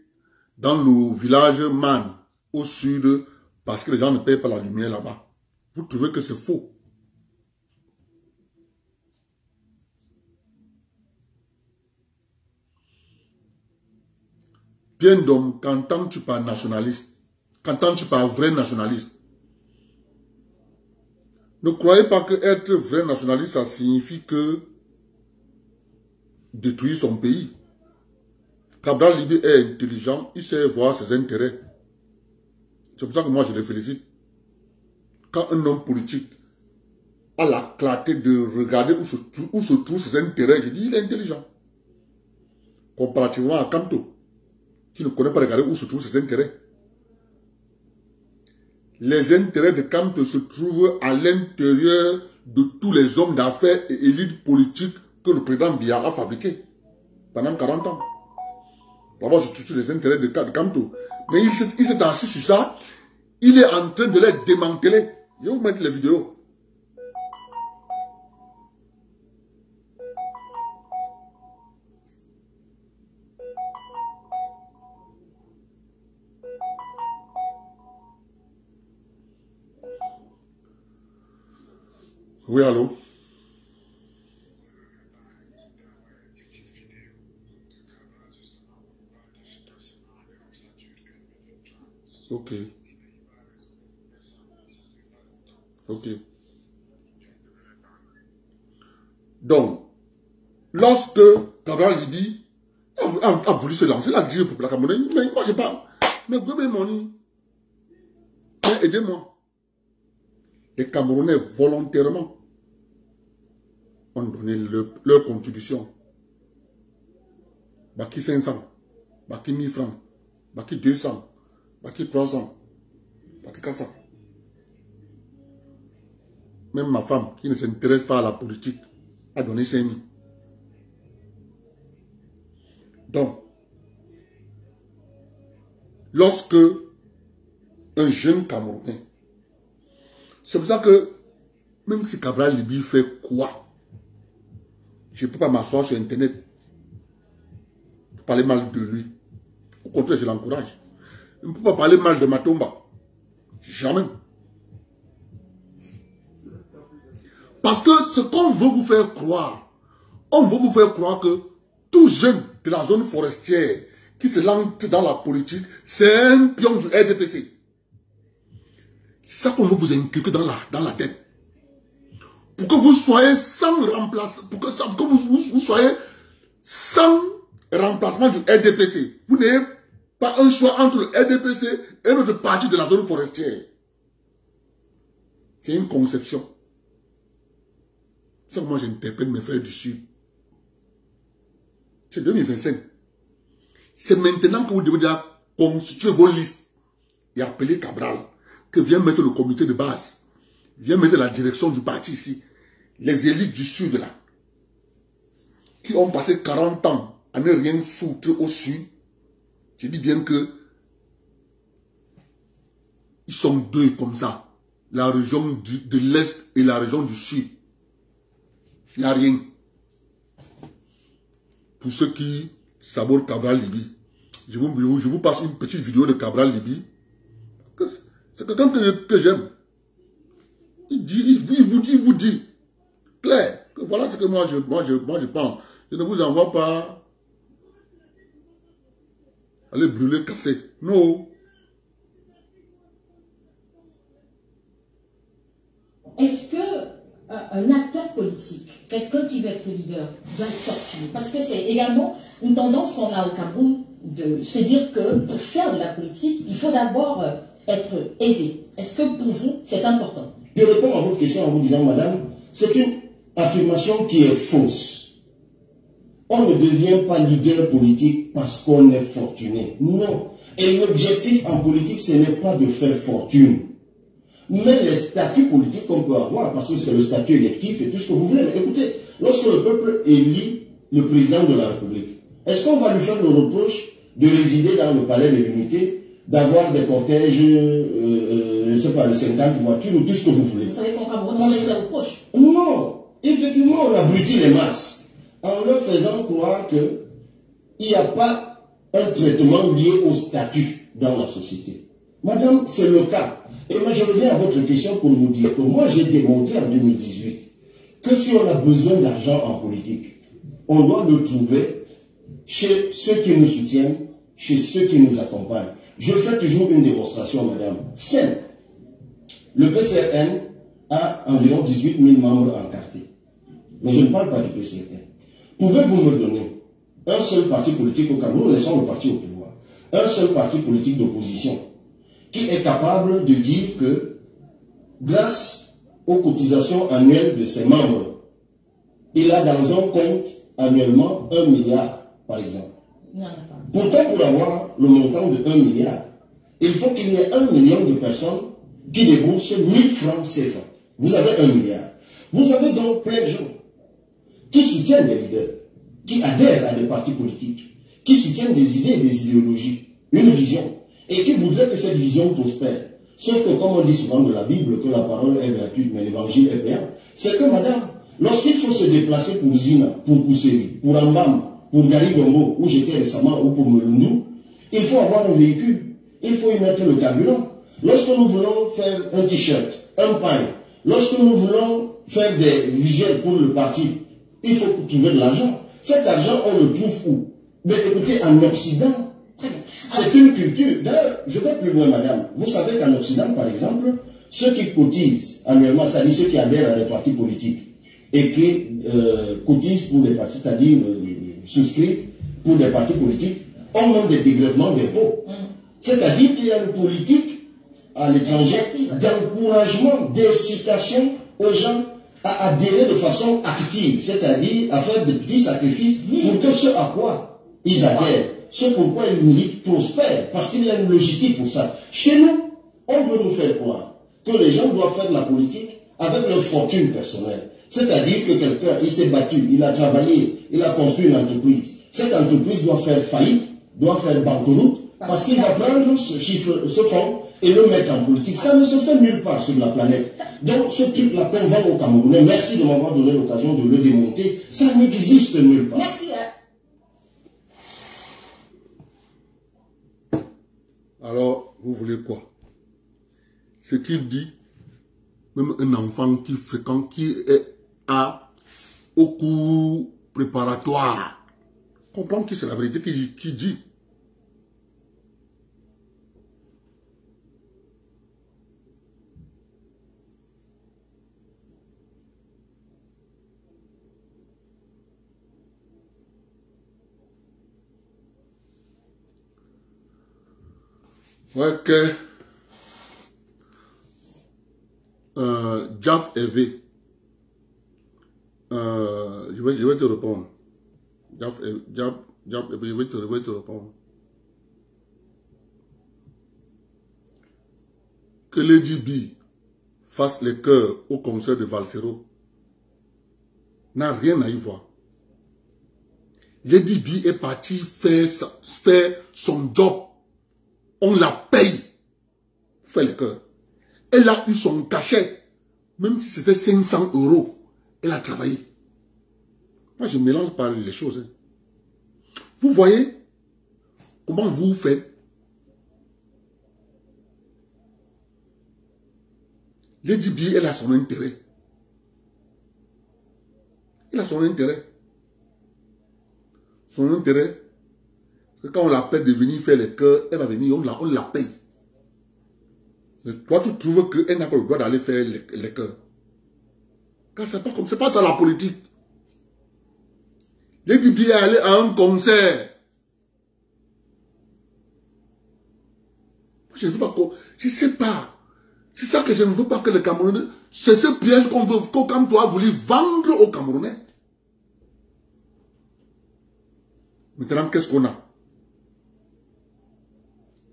dans le village Man au sud parce que les gens ne payent pas la lumière là-bas, vous trouvez que c'est faux. Bien donc, quand tu parles nationaliste, quand tu parles vrai nationaliste, ne croyez pas que être vrai nationaliste, ça signifie que détruire son pays. Cabral Libye est intelligent, il sait voir ses intérêts. C'est pour ça que moi je le félicite. Quand un homme politique a la clarté de regarder où se trouvent ses intérêts, je dis il est intelligent. Comparativement à Kamto, qui ne connaît pas regarder où se trouvent ses intérêts. Les intérêts de Kamto se trouvent à l'intérieur de tous les hommes d'affaires et élites politiques que le président Biya a fabriqués pendant 40 ans. Là-bas, se trouvent les intérêts de Kamto. Mais il s'est assis sur ça. Il est en train de les démanteler. Je vais vous mettre les vidéos. Oui, allô? Ok. Ok. Donc, lorsque Cabral Libye a voulu se lancer, il a dit au peuple camerounais, mais moi je parle. Mais vous avez mon nid. Aidez-moi. Les Camerounais volontairement ont donné leur contribution. Baki 500, Baki 1000 francs, Baki 200, Baki 300, Baki 400. Même ma femme, qui ne s'intéresse pas à la politique, a donné 5 000. Donc, lorsque un jeune Camerounais, c'est pour ça que, même si Cabral Libye fait quoi, je ne peux pas m'asseoir sur Internet pour parler mal de lui. Au contraire, je l'encourage. Je ne peux pas parler mal de Matomba. Jamais. Parce que ce qu'on veut vous faire croire, on veut vous faire croire que tout jeune de la zone forestière qui se lance dans la politique, c'est un pion du RDPC. C'est ça qu'on veut vous inculquer dans la tête. Pour que vous soyez sans remplacement, pour que vous soyez sans remplacement du RDPC. Vous n'avez pas un choix entre le RDPC et notre parti de la zone forestière. C'est une conception. C'est ça que moi j'interpelle mes frères du Sud. C'est 2025. C'est maintenant que vous devez déjà constituer vos listes et appeler Cabral, que vient mettre le comité de base, vient mettre la direction du parti ici, les élites du Sud là, qui ont passé 40 ans à ne rien foutre au Sud. Je dis bien que ils sont deux comme ça, la région de l'Est et la région du Sud. Il n'y a rien. Pour ceux qui sabotent Cabral Libye, je vous passe une petite vidéo de Cabral Libye. C'est quelqu'un que j'aime. Il vous dit clair que voilà ce que moi je pense. Je ne vous envoie pas aller brûler, casser. Non. Est-ce que un acteur politique, quelqu'un qui veut être leader, doit être fortuné? Parce que c'est également une tendance qu'on a au Cameroun de se dire que pour faire de la politique, il faut d'abord être aisé. Est-ce que pour vous, c'est important? Je réponds à votre question en vous disant, madame, c'est une affirmation qui est fausse. On ne devient pas leader politique parce qu'on est fortuné. Non. Et l'objectif en politique, ce n'est pas de faire fortune. Mais les statuts politiques qu'on peut avoir, parce que c'est le statut électif et tout ce que vous voulez. Mais écoutez, lorsque le peuple élit le président de la République, est-ce qu'on va lui faire le reproche de résider dans le palais de l'unité, d'avoir des cortèges, je ne sais pas, de 50 voitures ou tout ce que vous voulez? Vous savez qu'en Cameroun, on fait des reproches. Non. Effectivement, on abrutit les masses en leur faisant croire qu'il n'y a pas un traitement lié au statut dans la société. Madame, c'est le cas. Et moi, je reviens à votre question pour vous dire que moi, j'ai démontré en 2018 que si on a besoin d'argent en politique, on doit le trouver chez ceux qui nous soutiennent, chez ceux qui nous accompagnent. Je fais toujours une démonstration, madame. Simple. Le PCRN a environ 18 000 membres encartés. Mais je ne parle pas du PCRN. Pouvez-vous me donner un seul parti politique au Cameroun, laissons le parti au pouvoir, un seul parti politique d'opposition qui est capable de dire que, grâce aux cotisations annuelles de ses membres, il a dans un compte annuellement 1 milliard, par exemple. Non, pourtant, pour avoir le montant de 1 milliard, il faut qu'il y ait 1 million de personnes qui déboursent 1000 francs CFA. Vous avez 1 milliard. Vous avez donc plein de gens qui soutiennent des leaders, qui adhèrent à des partis politiques, qui soutiennent des idées et des idéologies, une vision, et qui voudraient que cette vision prospère. Sauf que, comme on dit souvent de la Bible, que la parole est gratuite, mais l'évangile est payant, c'est que, madame, lorsqu'il faut se déplacer pour Zina, pour Kousseri, pour Ambam, pour Garigongo, où j'étais récemment, ou pour Melundu, il faut avoir un véhicule, il faut y mettre le carburant. Lorsque nous voulons faire un t-shirt, un pain, lorsque nous voulons faire des visuels pour le parti, il faut trouver de l'argent. Cet argent, on le trouve où? Mais écoutez, en Occident, c'est une culture. D'ailleurs, je vais plus loin, madame. Vous savez qu'en Occident, par exemple, ceux qui cotisent annuellement, c'est-à-dire ceux qui adhèrent à des partis politiques et qui cotisent pour les partis, c'est-à-dire souscrivent pour les partis politiques ont même des dégrèvements d'impôts. C'est-à-dire qu'il y a une politique à l'étranger d'encouragement, d'incitation aux gens à adhérer de façon active, c'est-à-dire à faire de petits sacrifices pour que ce à quoi ils adhèrent, ce pourquoi ils militent prospèrent, parce qu'il y a une logistique pour ça. Chez nous, on veut nous faire croire que les gens doivent faire de la politique avec leur fortune personnelle. C'est-à-dire que quelqu'un, il s'est battu, il a travaillé, il a construit une entreprise. Cette entreprise doit faire faillite, doit faire banqueroute, parce qu'il va prendre ce fonds et le mettre en politique. Ça ne se fait nulle part sur la planète. Donc ce truc-là qu'on vend aux Camerounais, merci de m'avoir donné l'occasion de le démonter, ça n'existe nulle part. Merci. Alors, vous voulez quoi? Ce qu'il dit, même un enfant qui fréquente, qui est au cours préparatoire, comprendre que c'est la vérité qui dit. Ouais, que Jaf Hervé, je vais te répondre. Jaf Hervé, je vais te répondre. Que Lady B fasse les chœurs au concert de Valsero n'a rien à y voir. Lady B est partie faire son job. On la paye pour faire les chœurs. Elle a eu son cachet, même si c'était 500 €. Elle a travaillé. Moi, je ne mélange pas les choses. Vous voyez comment vous faites. Lady B, elle a son intérêt. Elle a son intérêt. Son intérêt. Quand on l'appelle de venir faire les chœurs, elle va venir, on la paye. Mais toi, tu trouves qu'elle n'a pas le droit d'aller faire les chœurs. Car c'est pas comme, c'est pas ça la politique. Lady B est allée à un concert. Je ne veux pas, je sais pas. C'est ça que je ne veux pas que les Camerounais, c'est ce piège qu'on veut, comme toi, voulu vendre aux Camerounais. Maintenant, qu'est-ce qu'on a?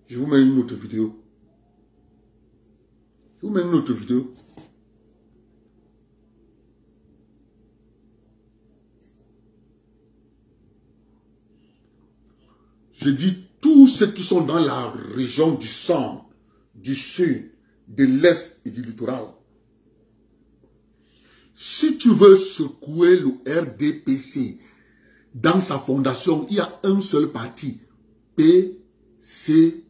Je vous mets une autre vidéo. Je vous mets une autre vidéo. Je dis tous ceux qui sont dans la région du centre, du sud, de l'est et du littoral. Si tu veux secouer le RDPC dans sa fondation, il y a un seul parti, PCRN.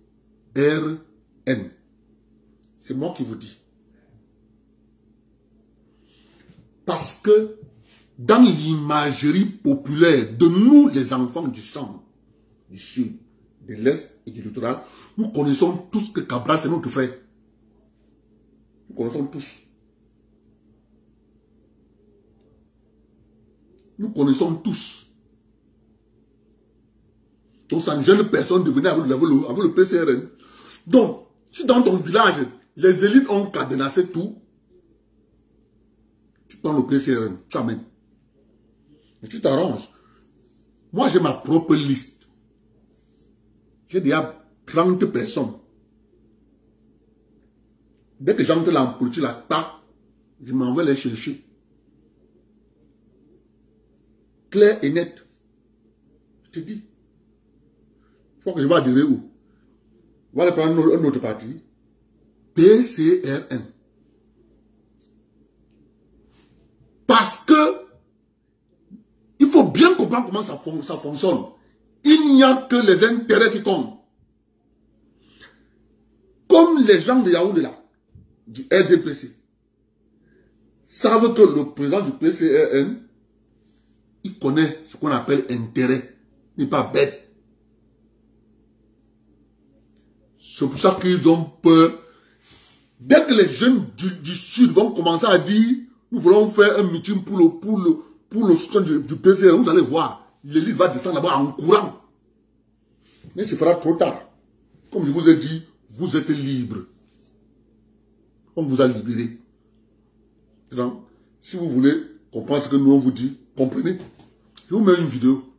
C'est moi qui vous dis. Parce que dans l'imagerie populaire de nous, les enfants du centre, du sud, de l'est et du littoral, nous connaissons tous que Cabral, c'est notre frère. Nous connaissons tous. Nous connaissons tous. Donc ça ne gêne personne de venir avec le PCRN. Donc, si dans ton village, les élites ont cadenassé tout, tu prends le PCRN, tu amènes. Et tu t'arranges. Moi, j'ai ma propre liste. J'ai déjà 30 personnes. Dès que j'entre là en politique, là, je m'en vais les chercher. Clair et net. Je te dis. Je crois que je vais adhérer où? On va aller prendre un autre parti. PCRN. Parce que il faut bien comprendre comment ça fonctionne. Il n'y a que les intérêts qui comptent. Comme les gens de Yaoundé là, du RDPC, savent que le président du PCRN, il connaît ce qu'on appelle intérêt. Il n'est pas bête. C'est pour ça qu'ils ont peur. Dès que les jeunes du Sud vont commencer à dire, nous voulons faire un meeting pour le soutien du PCRN, vous allez voir, l'élite va descendre là-bas en courant. Mais ce sera trop tard. Comme je vous ai dit, vous êtes libre. On vous a libéré. Donc, si vous voulez comprendre ce que nous on vous dit, comprenez. Je vous mets une vidéo.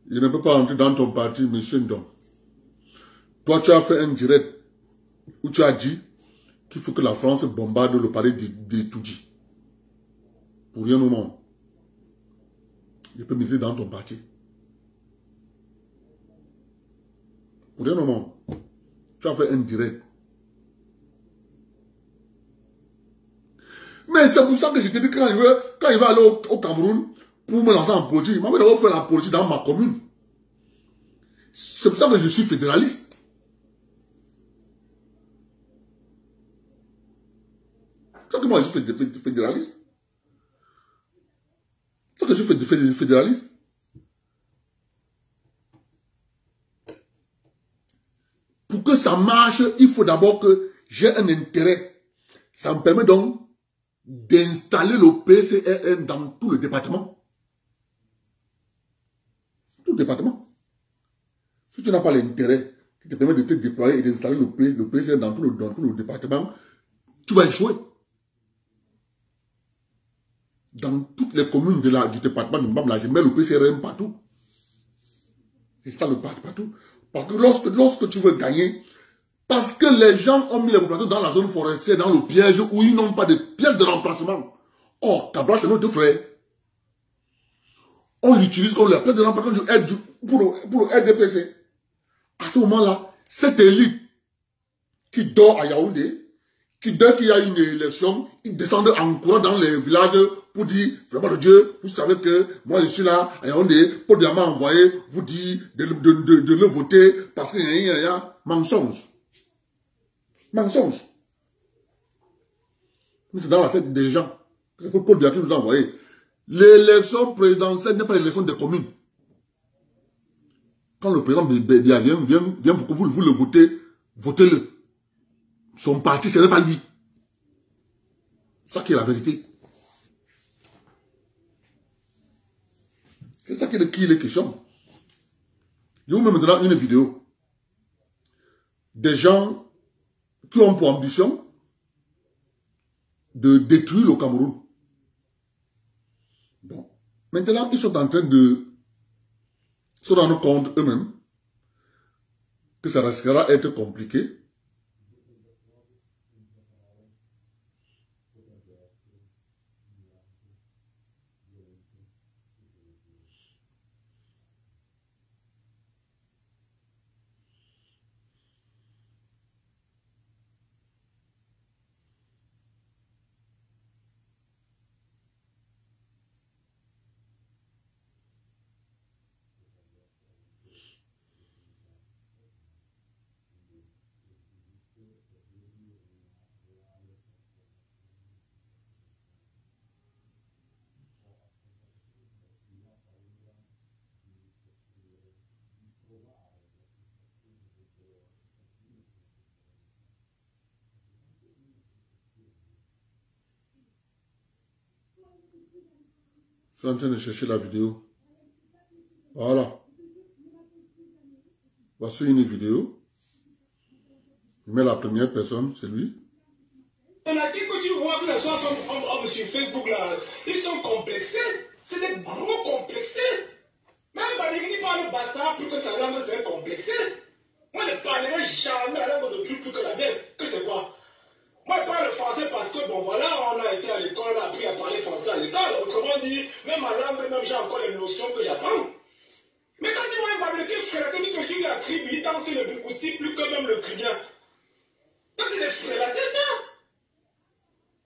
Je ne peux pas entrer dans ton parti, monsieur Ndong. Toi, tu as fait un direct où tu as dit qu'il faut que la France bombarde le palais de Toudji. Pour rien au monde. Je peux miser dans ton parti. Pour rien au monde. Tu as fait un direct. Mais c'est pour ça que je te dis que quand il va aller au Cameroun pour me lancer en politique, il m'a d'abord faire la politique dans ma commune. C'est pour ça que je suis fédéraliste. C'est pour ça que moi je suis fédéraliste. C'est pour ça que je suis fédéraliste. Pour que ça marche, il faut d'abord que j'ai un intérêt. Ça me permet donc d'installer le PCRN dans tout le département. Tout le département. Si tu n'as pas l'intérêt qui te permet de te déployer et d'installer le PCRN dans tout le département, tu vas échouer. Dans toutes les communes du département de Mbamla, je mets le PCRN partout. C'est ça le partout. Parce que lorsque tu veux gagner, parce que les gens ont mis les populations dans la zone forestière, dans le piège où ils n'ont pas de pièces de remplacement. Or, Cabral, c'est notre frère. On l'utilise comme la pièce de remplacement pour le RDPC. À ce moment-là, cette élite qui dort à Yaoundé, qui dès qu'il y a une élection, ils descendent en courant dans les villages pour dire, vraiment le Dieu, vous savez que moi je suis là, à Yaoundé, Paul Diamant envoyé, vous dit de le voter parce qu'il y a mensonge. Mensonge. Mais c'est dans la tête des gens. C'est pour Paul Diamant qui nous a envoyé. L'élection présidentielle n'est pas l'élection des communes. Quand le président Bédia vient pour que vous le votez, votez-le. Son parti, ce n'est pas lui. C'est ça qui est la vérité. C'est ça qui est question. Je vous mets maintenant une vidéo. Des gens qui ont pour ambition de détruire le Cameroun. Bon. Maintenant, ils sont en train de se rendre compte eux-mêmes que ça risquera d'être compliqué. Je suis en train de chercher la vidéo. Voilà. Voici une vidéo. Je mets la première personne, c'est lui. On a dit que tu vois que les gens sur Facebook là, ils sont complexés. C'est des gros complexés. Même Valérie parle le bassin plus que sa langue c'est complexé. Moi je ne parlerai jamais la langue de Dieu plus que la mienne. Que c'est quoi? Moi, je parle français parce que, bon, voilà, on a été à l'école, on a appris à parler français à l'école. Autrement dit, même ma langue, même j'ai encore les notions que j'apprends. Mais quand tu vois un Babylonien, frère, tu dis que je suis la tribu, il danse le Bikouti plus que même le Grignan. Ça, c'est des frélatés, ça.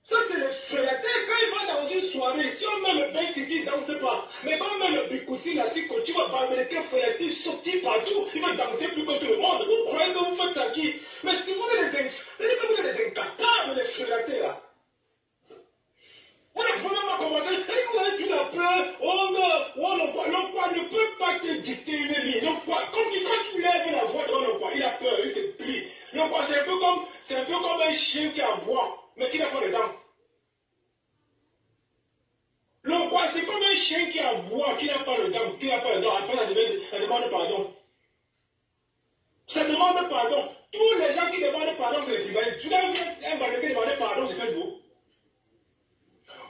Ça, c'est les frélatés. Quand il va dans une soirée, si on met le bain, c'est qu'il ne danse pas. Mais quand on met le Bikouti, là, si tu vois Babylonien, frélatés, sortir partout, il va danser plus que tout le monde. Vous croyez que vous faites ça qui? Mais si vous êtes les incapables, les frélatés, là. On a vraiment commencé, et quand tu l'as peur, l'emploi ne peut pas te dicter une ligne. Quand tu lèves la voix devant l'emploi, il a peur, il se plie. L'emploi, c'est un peu comme un chien qui aboie, mais qui n'a pas les dents. L'emploi, c'est comme un chien qui n'a pas le dent, après elle demande pardon. Ça demande pardon. Tous les gens qui demandent pardon, c'est les tribalistes. Vous avez vu un Bamileke demander pardon sur Facebook?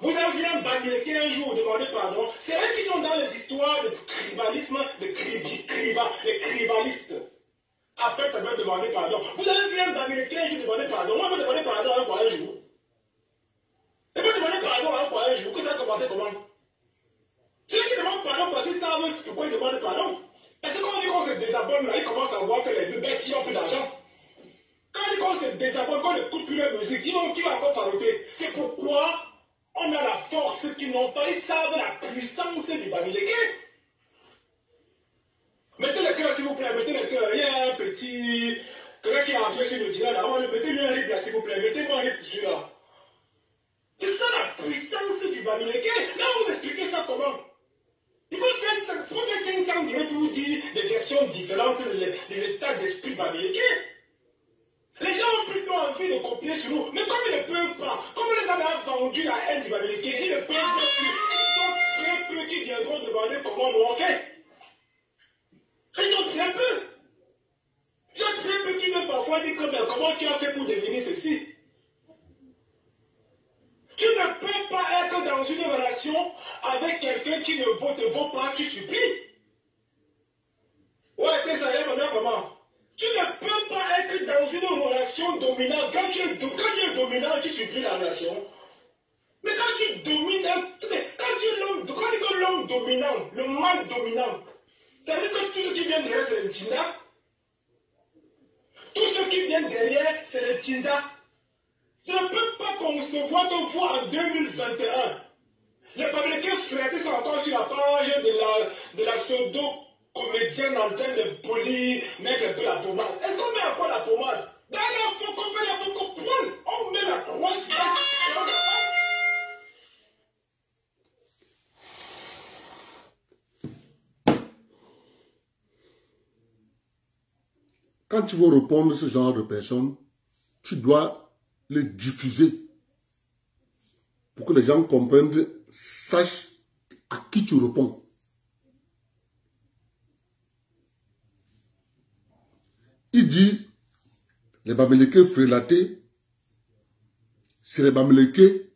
Vous avez vu un Bamileke un jour demander pardon? C'est eux qui sont dans les histoires de tribalisme, de les tribalistes. Après, ça doit demander pardon. Vous avez vu un Bamileke un jour demander pardon? Moi, je vais demander pardon un jour. Et vous demandez pardon un jour. Que ça a commencé comment? Ceux qui demandent pardon parce qu'ils savent pourquoi ils demandent pardon. Parce que quand on dit qu'on se désabonne, là, ils commencent à voir que les vieux baissent, ils n'ont plus d'argent. Quand on dit qu'on se désabonne, qu'on n'écoute plus la musique, qui va encore faroter? C'est pourquoi on a la force qu'ils n'ont pas. Ils savent la puissance du Bamileke. Mettez le cœur, s'il vous plaît, mettez le cœur. Il y a un petit. Quelqu'un qui a entré sur le divan là. Mettez-lui un rythme là, s'il vous plaît. Mettez-moi un rythme celui-là. C'est ça la puissance du Bamileke. Là, vous expliquez ça comment? Il faut faire 500 direct pour vous dire des versions différentes des états d'esprit Bamileke. Les gens ont plutôt envie de copier sur nous, mais comme ils ne peuvent pas, comme les gens ont vendu la haine du Bamileke, ils ne peuvent pas plus. Ils sont très peu qui viendront demander comment nous on fait. Ils sont très peu. Il y a très peu qui viennent parfois dire comment tu as fait pour devenir ceci. Tu ne peux pas être dans une relation avec quelqu'un qui ne te vaut pas, tu supplies. Ouais, t'es ça, maman. Tu ne peux pas être dans une relation dominante. Quand tu es dominant, tu supplies la relation. Mais quand tu domines, quand tu es l'homme dominant, le mal dominant, ça veut dire que tout ce qui vient derrière, c'est le Tinda. Tout ce qui vient derrière, c'est le Tinda. Je ne peux pas concevoir que vous, en 2021, les Bamileke frères sont encore sur la page de la pseudo-comédienne en train de polir, mettre un peu la pommade. Est-ce qu'on met encore la pommade? D'ailleurs, il faut qu'on met la pommade. On met la croix sur la Quand tu veux répondre à ce genre de personnes, tu dois les diffuser pour que les gens comprennent, sachent à qui tu réponds. Il dit, les Bamileke frélatés, c'est les Bamileke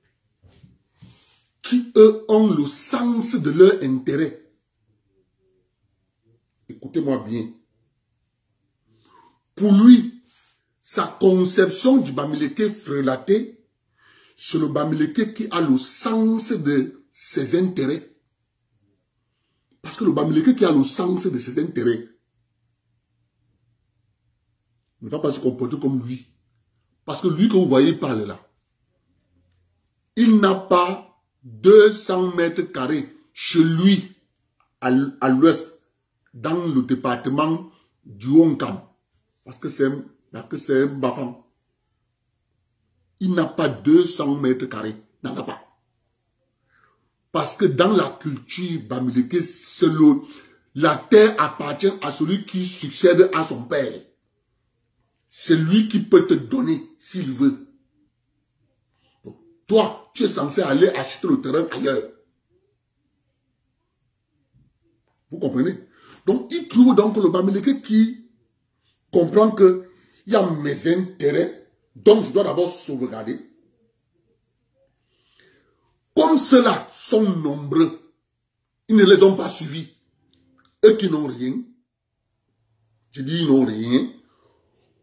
qui, eux, ont le sens de leur intérêt. Écoutez-moi bien. Pour lui, sa conception du Bamileke frélaté, c'est le Bamileke qui a le sens de ses intérêts. Parce que le Bamileke qui a le sens de ses intérêts ne va pas se comporter comme lui. Parce que lui que vous voyez parler là, il n'a pas 200 mètres carrés chez lui à l'ouest, dans le département du Hongkam. Parce que c'est un Bafang. Il n'a pas 200 mètres carrés. N'en a pas. Parce que dans la culture Bamileke, la terre appartient à celui qui succède à son père. C'est lui qui peut te donner s'il veut. Donc, toi, tu es censé aller acheter le terrain ailleurs. Vous comprenez? Donc, il trouve donc le Bamileke qui comprend que il y a mes intérêts, donc je dois d'abord sauvegarder. Comme ceux-là sont nombreux, ils ne les ont pas suivis. Eux qui n'ont rien, je dis ils n'ont rien,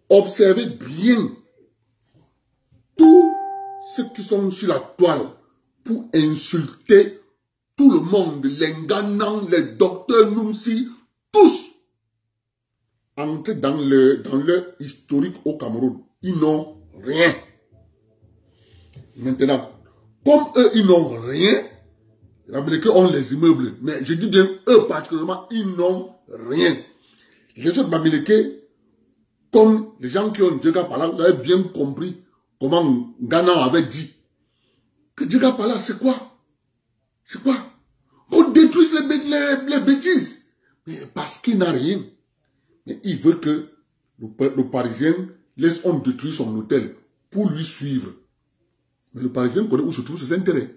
observez bien tous ceux qui sont sur la toile pour insulter tout le monde, les Nganang, les docteurs Numsi, tous. Entrer dans leur historique au Cameroun. Ils n'ont rien. Maintenant, comme eux, ils n'ont rien, les Bamileke ont les immeubles. Mais je dis bien, eux particulièrement, ils n'ont rien. Les autres Bamileke, comme les gens qui ont Djega Pala, vous avez bien compris comment Ghana avait dit que Djega Pala, c'est quoi? C'est quoi? On détruise les bêtises. Mais parce qu'il n'a rien. Mais il veut que le Parisien laisse on détruire son hôtel pour lui suivre. Mais le Parisien connaît où se trouvent ses intérêts.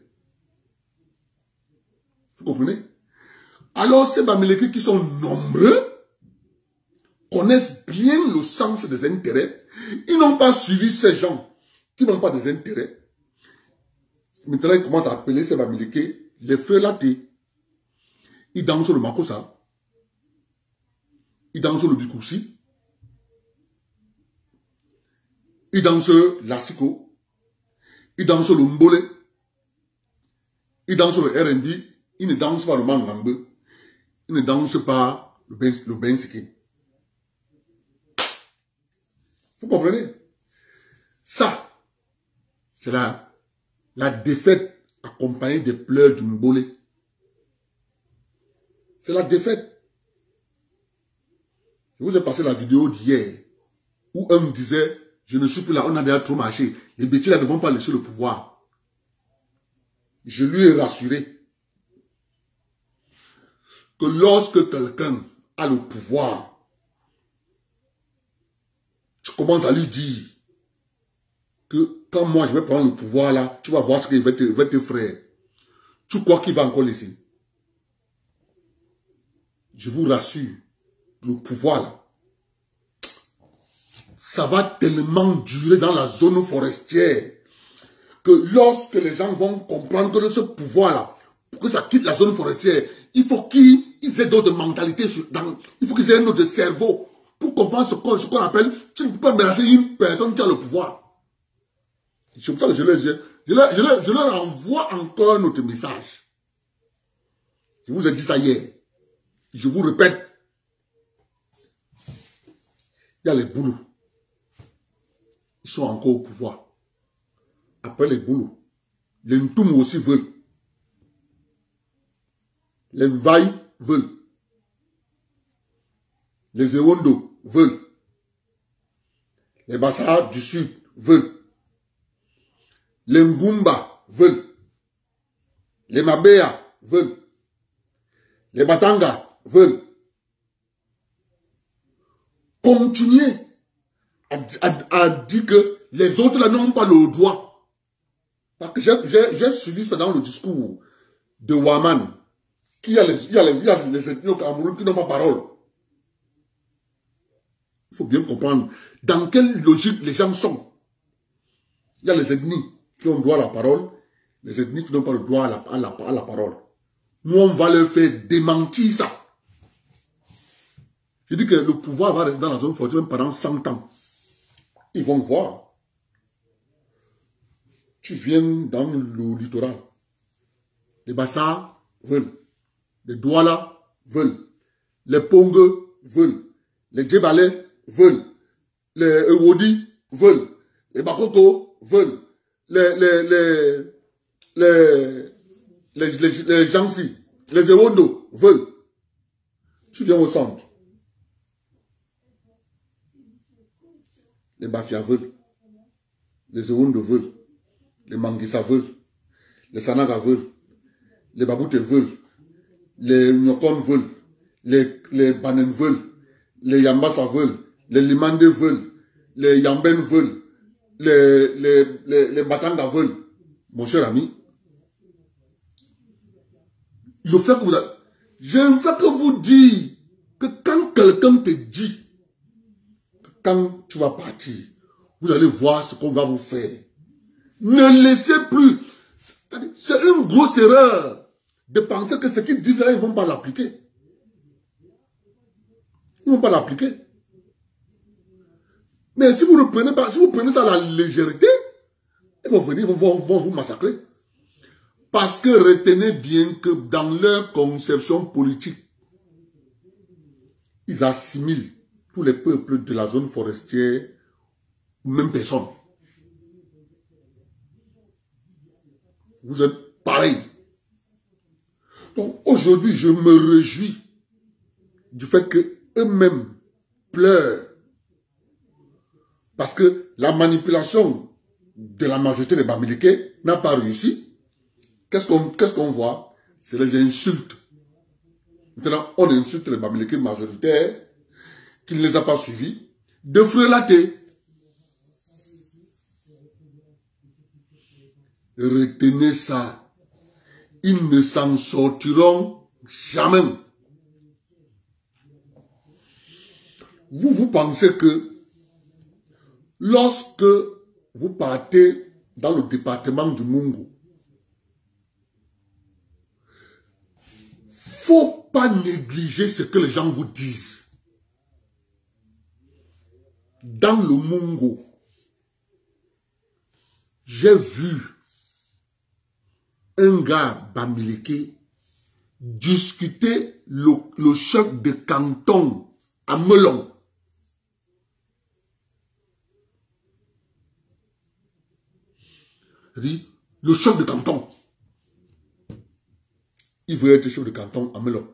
Vous comprenez? Alors ces Bamileke qui sont nombreux connaissent bien le sens des intérêts. Ils n'ont pas suivi ces gens qui n'ont pas des intérêts. Maintenant, ils commencent à appeler ces Bamileke les frères latés. Ils dansent sur le Makossa. Ils dansent sur le Bikoussi. Ils dansent l'Asiko. Ils dansent sur le Mbole. Ils dansent sur le R&B. Ils ne dansent pas le Mangambe. Ils ne dansent pas le Bensiki. Vous comprenez? Ça, c'est la défaite accompagnée des pleurs du Mbole. C'est la défaite. Je vous ai passé la vidéo d'hier où un me disait, je ne suis plus là, on a déjà trop marché. Les bêtises là ne vont pas laisser le pouvoir. Je lui ai rassuré que lorsque quelqu'un a le pouvoir, je commence à lui dire que quand moi je vais prendre le pouvoir là, tu vas voir ce qu'il va te faire. Tu crois qu'il va encore laisser? Je vous rassure, le pouvoir là, ça va tellement durer dans la zone forestière que lorsque les gens vont comprendre que ce pouvoir là, pour que ça quitte la zone forestière, il faut qu'ils aient d'autres mentalités, il faut qu'ils aient un autre cerveau pour comprendre ce qu'on appelle, tu ne peux pas menacer une personne qui a le pouvoir. C'est pour ça que je leur envoie encore notre message. Je vous ai dit ça hier. Je vous répète. Il y a les boulous. Ils sont encore au pouvoir. Après les boulous, les Ntoum aussi veulent. Les Vaï veulent. Les Ewondo veulent. Les Bassa du Sud veulent. Les Ngumba veulent. Les Mabea veulent. Les Batanga veulent. Continuez à dire que les autres là n'ont pas le droit. Parce que j'ai suivi ça dans le discours de Waman. Il y a les ethnies au Cameroun qui n'ont pas parole. Il faut bien comprendre dans quelle logique les gens sont. Il y a les ethnies qui ont droit à la parole, les ethnies qui n'ont pas le droit à la parole. Nous, on va leur faire démentir ça. Je dis que le pouvoir va rester dans la zone forestière pendant 100 ans. Ils vont voir. Tu viens dans le littoral. Les Bassa veulent. Les Douala veulent. Les Pongue veulent. Les Djebalais veulent. Les Ewodi veulent. Les Bakoko veulent. Les Jansi, les Ewondo veulent. Tu viens au centre. Les Bafia veulent. Les Ewondo veulent. Les Manguissa veulent. Les Sanaga veulent. Les Baboute veulent. Les Nyokon veulent. Les Banen veulent. Les Yambassa veulent. Les Limande veulent. Les Yamben veulent. Les Batanga veulent. Mon cher ami, je ne fais que vous dire que quand quelqu'un te dit que quand tu vas partir, vous allez voir ce qu'on va vous faire. Ne laissez plus. C'est une grosse erreur de penser que ce qu'ils disent là, ils ne vont pas l'appliquer. Ils ne vont pas l'appliquer. Mais si vous ne prenez pas, si vous prenez ça à la légèreté, ils vont venir, ils vont vous massacrer. Parce que retenez bien que dans leur conception politique, ils assimilent tous les peuples de la zone forestière aux mêmes personnes. Vous êtes pareil. Donc aujourd'hui, je me réjouis du fait qu'eux-mêmes pleurent. Parce que la manipulation de la majorité des Bamileke n'a pas réussi. Qu'est-ce qu'on voit? C'est les insultes. Maintenant, on insulte les Bamileke majoritaires qui ne les a pas suivis. De frelater. Retenez ça. Ils ne s'en sortiront jamais. vous pensez que lorsque vous partez dans le département du Mungu, faut pas négliger ce que les gens vous disent. Dans le Mungu, j'ai vu un gars Bamileke discuter le chef de canton à Melon. Le chef de canton, il veut être chef de canton à Melon.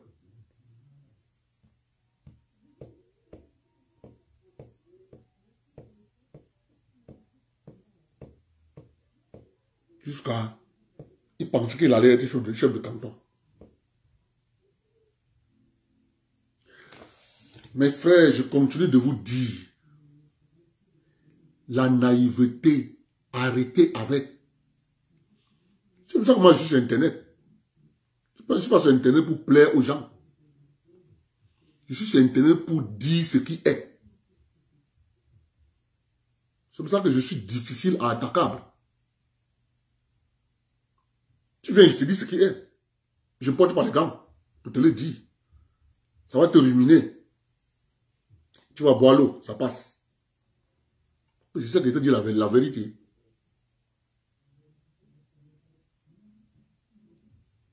Jusqu'à... Il pensait qu'il allait être chef de canton. Mes frères, je continue de vous dire, la naïveté, arrêtez avec. C'est pour ça que moi je suis sur Internet. Je ne suis pas sur Internet pour plaire aux gens. Je suis sur Internet pour dire ce qui est. C'est pour ça que je suis difficile à attaquable. Tu viens, je te dis ce qui est. Je ne porte pas les gants pour te le dire. Ça va te ruminer. Tu vas boire l'eau, ça passe. Je sais que je te dis la vérité.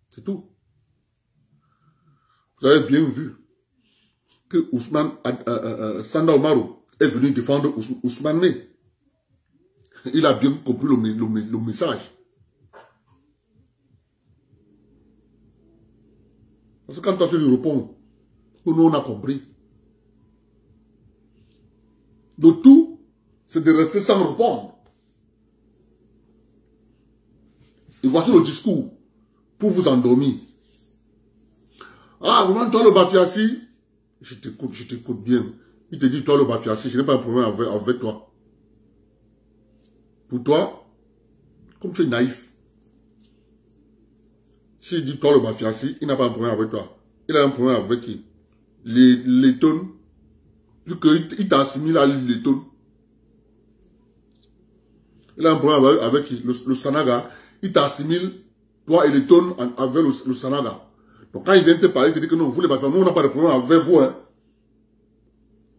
C'est tout. Vous avez bien vu que Sanda Omaro est venu défendre Ousmane. Il a bien compris le message. Parce que quand toi tu lui réponds, nous on a compris. Le tout, c'est de rester sans répondre. Et voici le discours pour vous endormir. Ah, vraiment, toi le Bafiassi, je t'écoute bien. Il te dit, toi le Bafiassi, je n'ai pas un problème avec toi. Pour toi, comme tu es naïf, s'il dit, toi le Bafiassi, il n'a pas un problème avec toi. Il a un problème avec qui? Les tonnes. Vu qu'il t'assimile à les tonnes. Il a un problème avec qui? Le Sanaga. Il t'assimile, toi et les tonnes, avec le Sanaga. Donc quand il vient te parler, il te dit que non, vous les Bafiassi, nous on n'a pas de problème avec vous. Hein.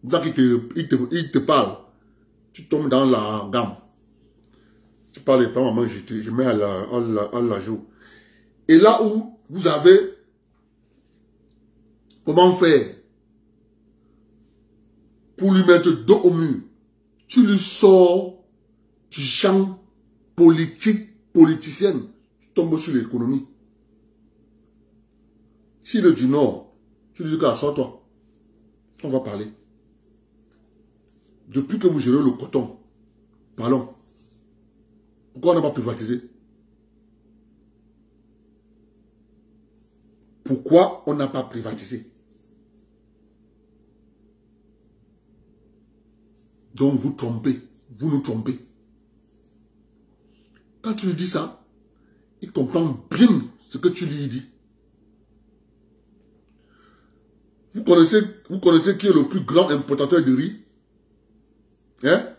Donc il te parle. Tu tombes dans la gamme. Tu parles pas, maman, je mets à la joue. Et là où vous avez comment faire pour lui mettre dos au mur, tu lui sors du champ politicienne, tu tombes sur l'économie. S'il est du Nord, tu lui dis qu'à sors-toi. On va parler. Depuis que vous gérez le coton, parlons. Pourquoi on n'a pas privatisé? Pourquoi on n'a pas privatisé? Donc vous trompez, vous nous trompez. Quand tu lui dis ça, il comprend bien ce que tu lui dis. Vous connaissez qui est le plus grand importateur de riz? Hein?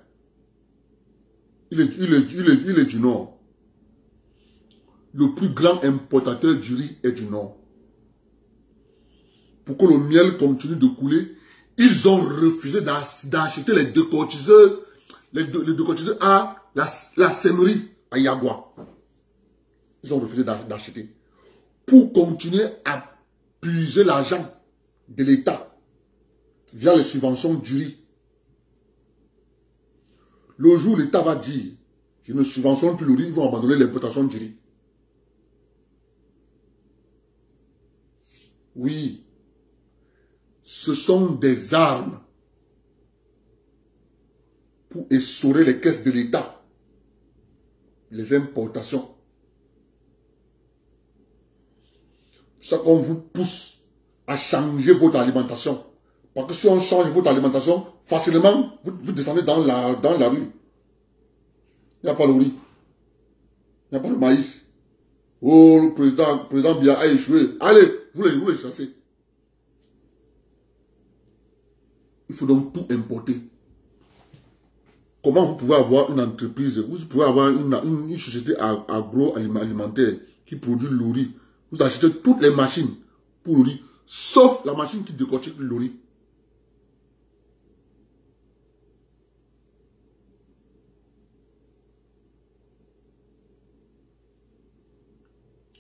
Il est du Nord. Le plus grand importateur du riz est du Nord. Pour que le miel continue de couler, ils ont refusé d'acheter les décortiseuses, à la sèmerie à Yagua. Ils ont refusé d'acheter. Pour continuer à puiser l'argent de l'État via les subventions du riz. Le jour où l'État va dire, je ne subventionne plus le riz, ils vont abandonner l'importation du riz. Oui. Ce sont des armes pour essorer les caisses de l'État. Les importations. C'est ça qu'on vous pousse à changer votre alimentation. Parce que si on change votre alimentation, facilement, vous descendez dans la rue. Il n'y a pas le riz. Il n'y a pas le maïs. Oh, le président Biya a échoué. Allez, vous les chassez. Il Il faut donc tout importer. Comment vous pouvez avoir une entreprise, vous pouvez avoir une société agroalimentaire qui produit le riz. Vous achetez toutes les machines pour le riz, sauf la machine qui décortique le riz.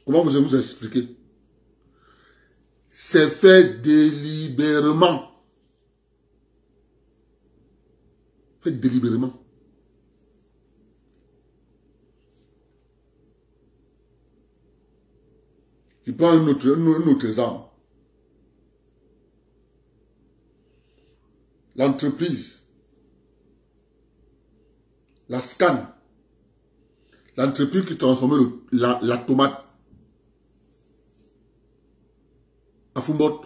Comment vous allez vous expliquer? C'est fait délibérément. Fait délibérément. Je prends un autre exemple. L'entreprise, la SCAN, l'entreprise qui transformait la tomate à Fumot.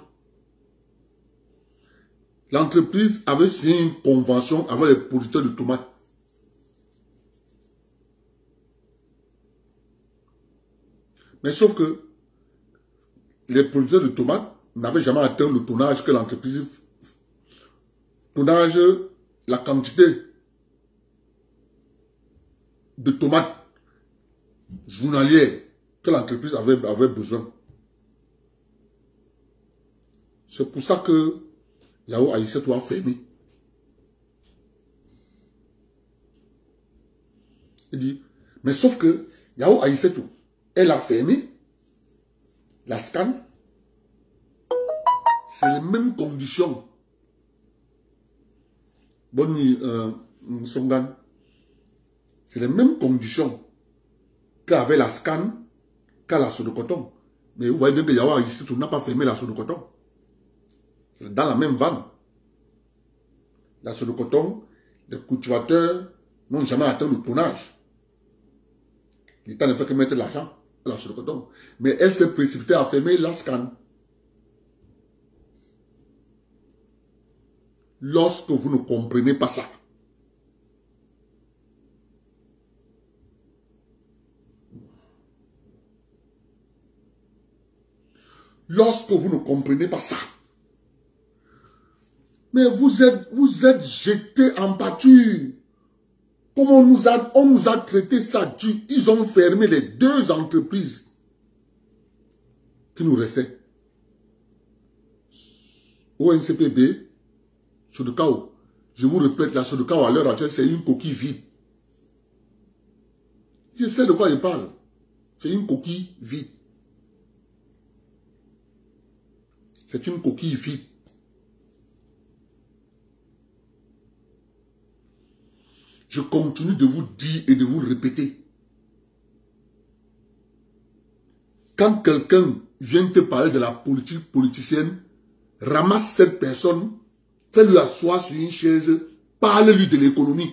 L'entreprise avait signé une convention avec les producteurs de tomates. Mais sauf que les producteurs de tomates n'avaient jamais atteint le tonnage que l'entreprise... Tonnage, la quantité de tomates journalières que l'entreprise avait besoin. C'est pour ça que Yao Aïssatou a fermé. Il dit, mais sauf que Yao Aïssatou, elle a fermé la SCAN. C'est les mêmes conditions. Boni Songan. C'est les mêmes conditions qu'avait la SCAN, qu'à la Sodocoton. Mais vous voyez bien que Yao Aïssatou n'a pas fermé la Sodocoton. Dans la même vanne. La Sodocoton, les cultivateurs n'ont jamais atteint le tonnage. L'État ne fait que mettre l'argent à la Sodocoton. Mais elle s'est précipitée à fermer la SCAN. Lorsque vous ne comprenez pas ça, lorsque vous ne comprenez pas ça, mais vous êtes jetés en pâture. Comme on nous a traité ça, ils ont fermé les 2 entreprises qui nous restaient. ONCPB, Sodocao. Je vous répète, la Sodocao à l'heure actuelle, c'est une coquille vide. Je sais de quoi je parle. C'est une coquille vide. C'est une coquille vide. Je continue de vous dire et de vous répéter. Quand quelqu'un vient te parler de la politique politicienne, ramasse cette personne, fais-lui asseoir sur une chaise, parle-lui de l'économie.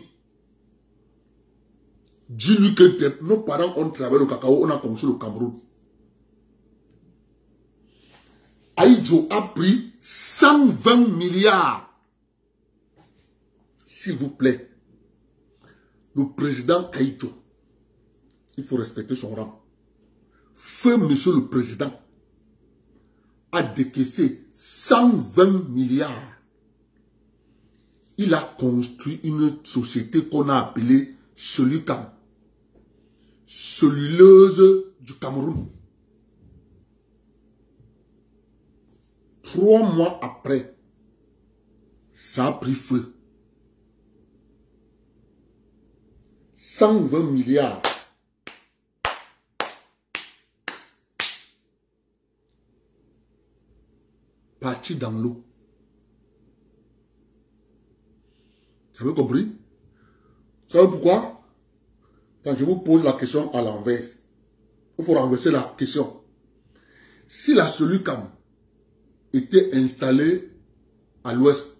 Dis-lui que nos parents ont travaillé le cacao, on a construit le Cameroun. Aïdjo a pris 120 milliards. S'il vous plaît. Le président Aïdjo, il faut respecter son rang. Feu monsieur le président a décaissé 120 milliards. Il a construit une société qu'on a appelée Solucam, celluleuse du Cameroun. 3 mois après, ça a pris feu. 120 milliards. Parti dans l'eau. Vous avez compris? Vous savez pourquoi? Quand je vous pose la question à l'envers, il faut renverser la question. Si la Solucam était installée à l'ouest,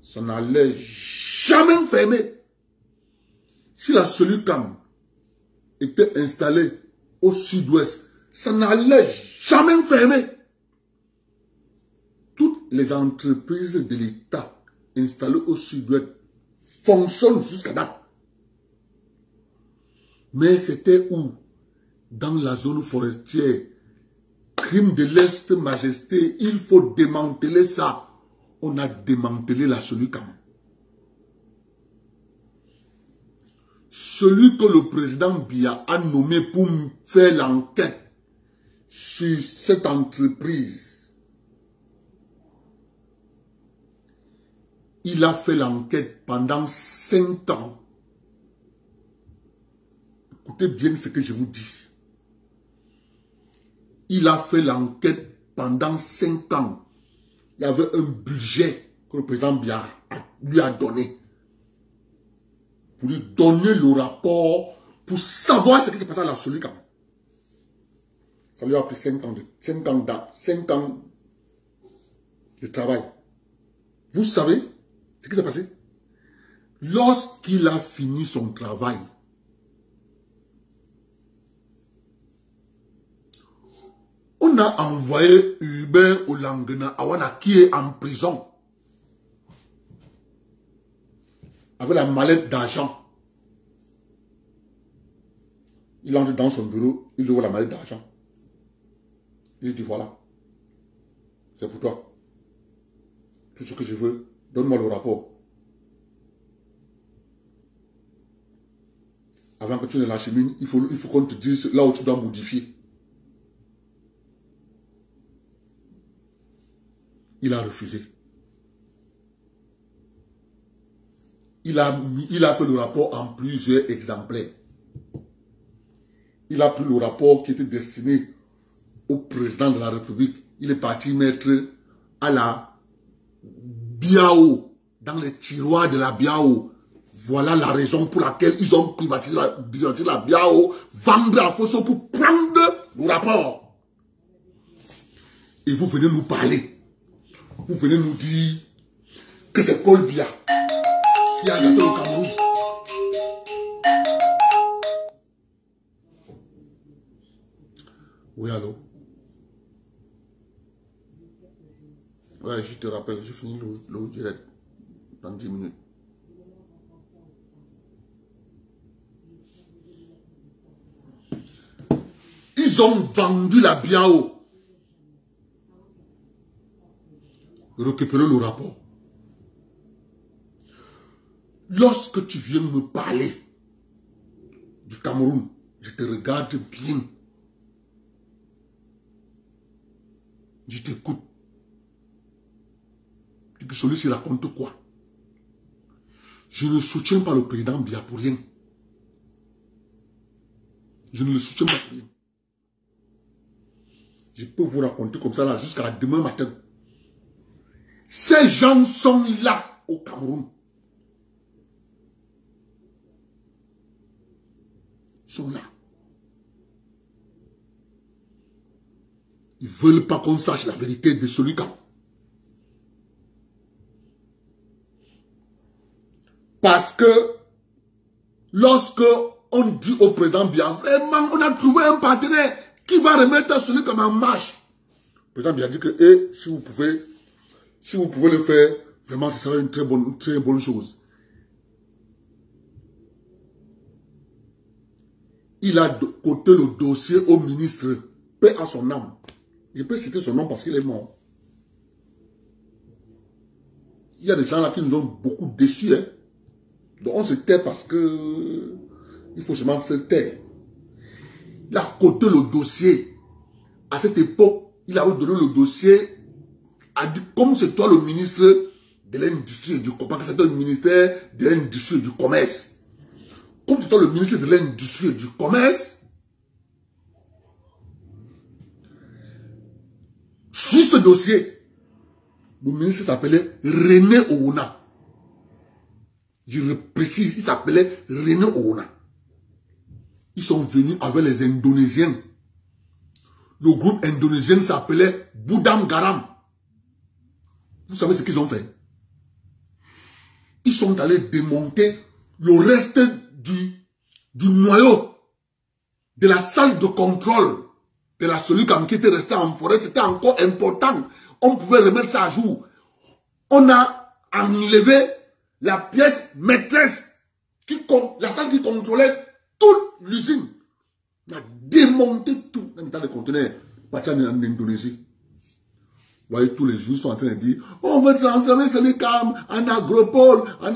ça n'allait jamais fermer. Si la Solucam était installée au sud-ouest, ça n'allait jamais fermer. Toutes les entreprises de l'État installées au sud-ouest fonctionnent jusqu'à date. Mais c'était où? Dans la zone forestière. Crime de l'Est, majesté, il faut démanteler ça. on a démantelé la Solicam. Celui que le président Biya a nommé pour faire l'enquête sur cette entreprise, il a fait l'enquête pendant 5 ans. Écoutez bien ce que je vous dis. Il a fait l'enquête pendant 5 ans. Il y avait un budget que le président Biya lui a donné. Pour lui donner le rapport, pour savoir ce qui s'est passé à la Solicam. Ça lui a pris 5 ans de travail. Vous savez ce qui s'est passé? Lorsqu'il a fini son travail, on a envoyé Hubert Olangena Awana qui est en prison avec la mallette d'argent. Il entre dans son bureau, il ouvre la mallette d'argent. Il dit voilà, c'est pour toi. Tout ce que je veux, donne-moi le rapport. Avant que tu ne l'achemines, il faut qu'on te dise là où tu dois modifier. Il a refusé. Il a fait le rapport en plusieurs exemplaires. Il a pris le rapport qui était destiné au président de la République. Il est parti mettre à la Biao, dans les tiroirs de la Biao. Voilà la raison pour laquelle ils ont privatisé la Biao, vendre la Fosso pour prendre le rapport. Et vous venez nous parler. Vous venez nous dire que c'est Paul Biya qui a gâté au Cameroun. Oui, allô? Ouais, je te rappelle, je finis le direct dans 10 minutes. Ils ont vendu la Biao. Récupérer le rapport. Lorsque tu viens me parler du Cameroun, je te regarde bien. Je t'écoute. Que celui-ci raconte quoi? Je ne soutiens pas le président Biya pour rien. Je ne le soutiens pas pour rien. Je peux vous raconter comme ça là jusqu'à demain matin. Ces gens sont là au Cameroun. Ils sont là. Ils ne veulent pas qu'on sache la vérité de Solicam. Parce que lorsque on dit au président Biya, vraiment on a trouvé un partenaire qui va remettre Solicam en marche. Le président Biya dit que si vous pouvez le faire, vraiment ce sera une très bonne chose. Il a coté le dossier au ministre, paix à son âme. Je peux citer son nom parce qu'il est mort. Il y a des gens là qui nous ont beaucoup déçus. Hein? Donc on se tait parce que il faut seulement se taire. Il a coté le dossier. À cette époque, il a donné le dossier. A dit, comme c'est toi le ministre de l'Industrie et du Commerce, c'est toi le ministère de l'Industrie et du Commerce. Comme c'est toi le ministre de l'Industrie et du Commerce, sur ce dossier, le ministre s'appelait René Ouna. Je le précise, il s'appelait René Ouna. Ils sont venus avec les Indonésiens. Le groupe indonésien s'appelait Boudam Garam. Vous savez ce qu'ils ont fait? Ils sont allés démonter le reste du noyau de la salle de contrôle de la Solicam qui était restée en forêt. C'était encore important. On pouvait remettre ça à jour. On a enlevé la pièce maîtresse, la salle qui contrôlait toute l'usine. On a démonté tout, même dans les conteneurs partis en Indonésie. Vous voyez, tous les jours, ils sont en train de dire, on veut transformer Solicam en agropole, on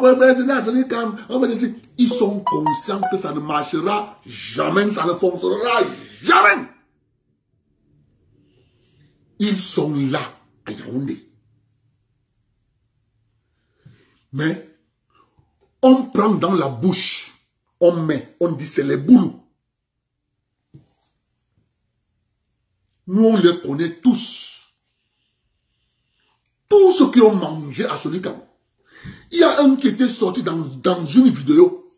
veut faire Solicam, on veut dire, ils sont conscients que ça ne marchera jamais, ça ne fonctionnera jamais. Ils sont là, à Yaoundé. Mais, on prend dans la bouche, on met, on dit c'est les boulous. Nous, on les connaît tous. Tous ceux qui ont mangé à Solicam. Il y a un qui était sorti dans une vidéo.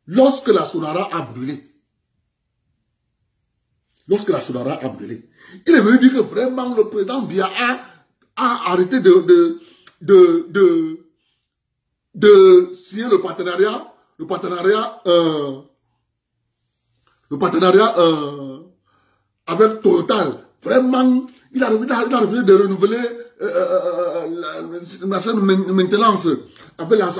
Lorsque la Sonara a brûlé. Lorsque la Sonara a brûlé. Il est venu dire que vraiment le président Biya a arrêté de signer le partenariat. Le partenariat avec Total. Vraiment, il a refusé de renouveler la maintenance avec la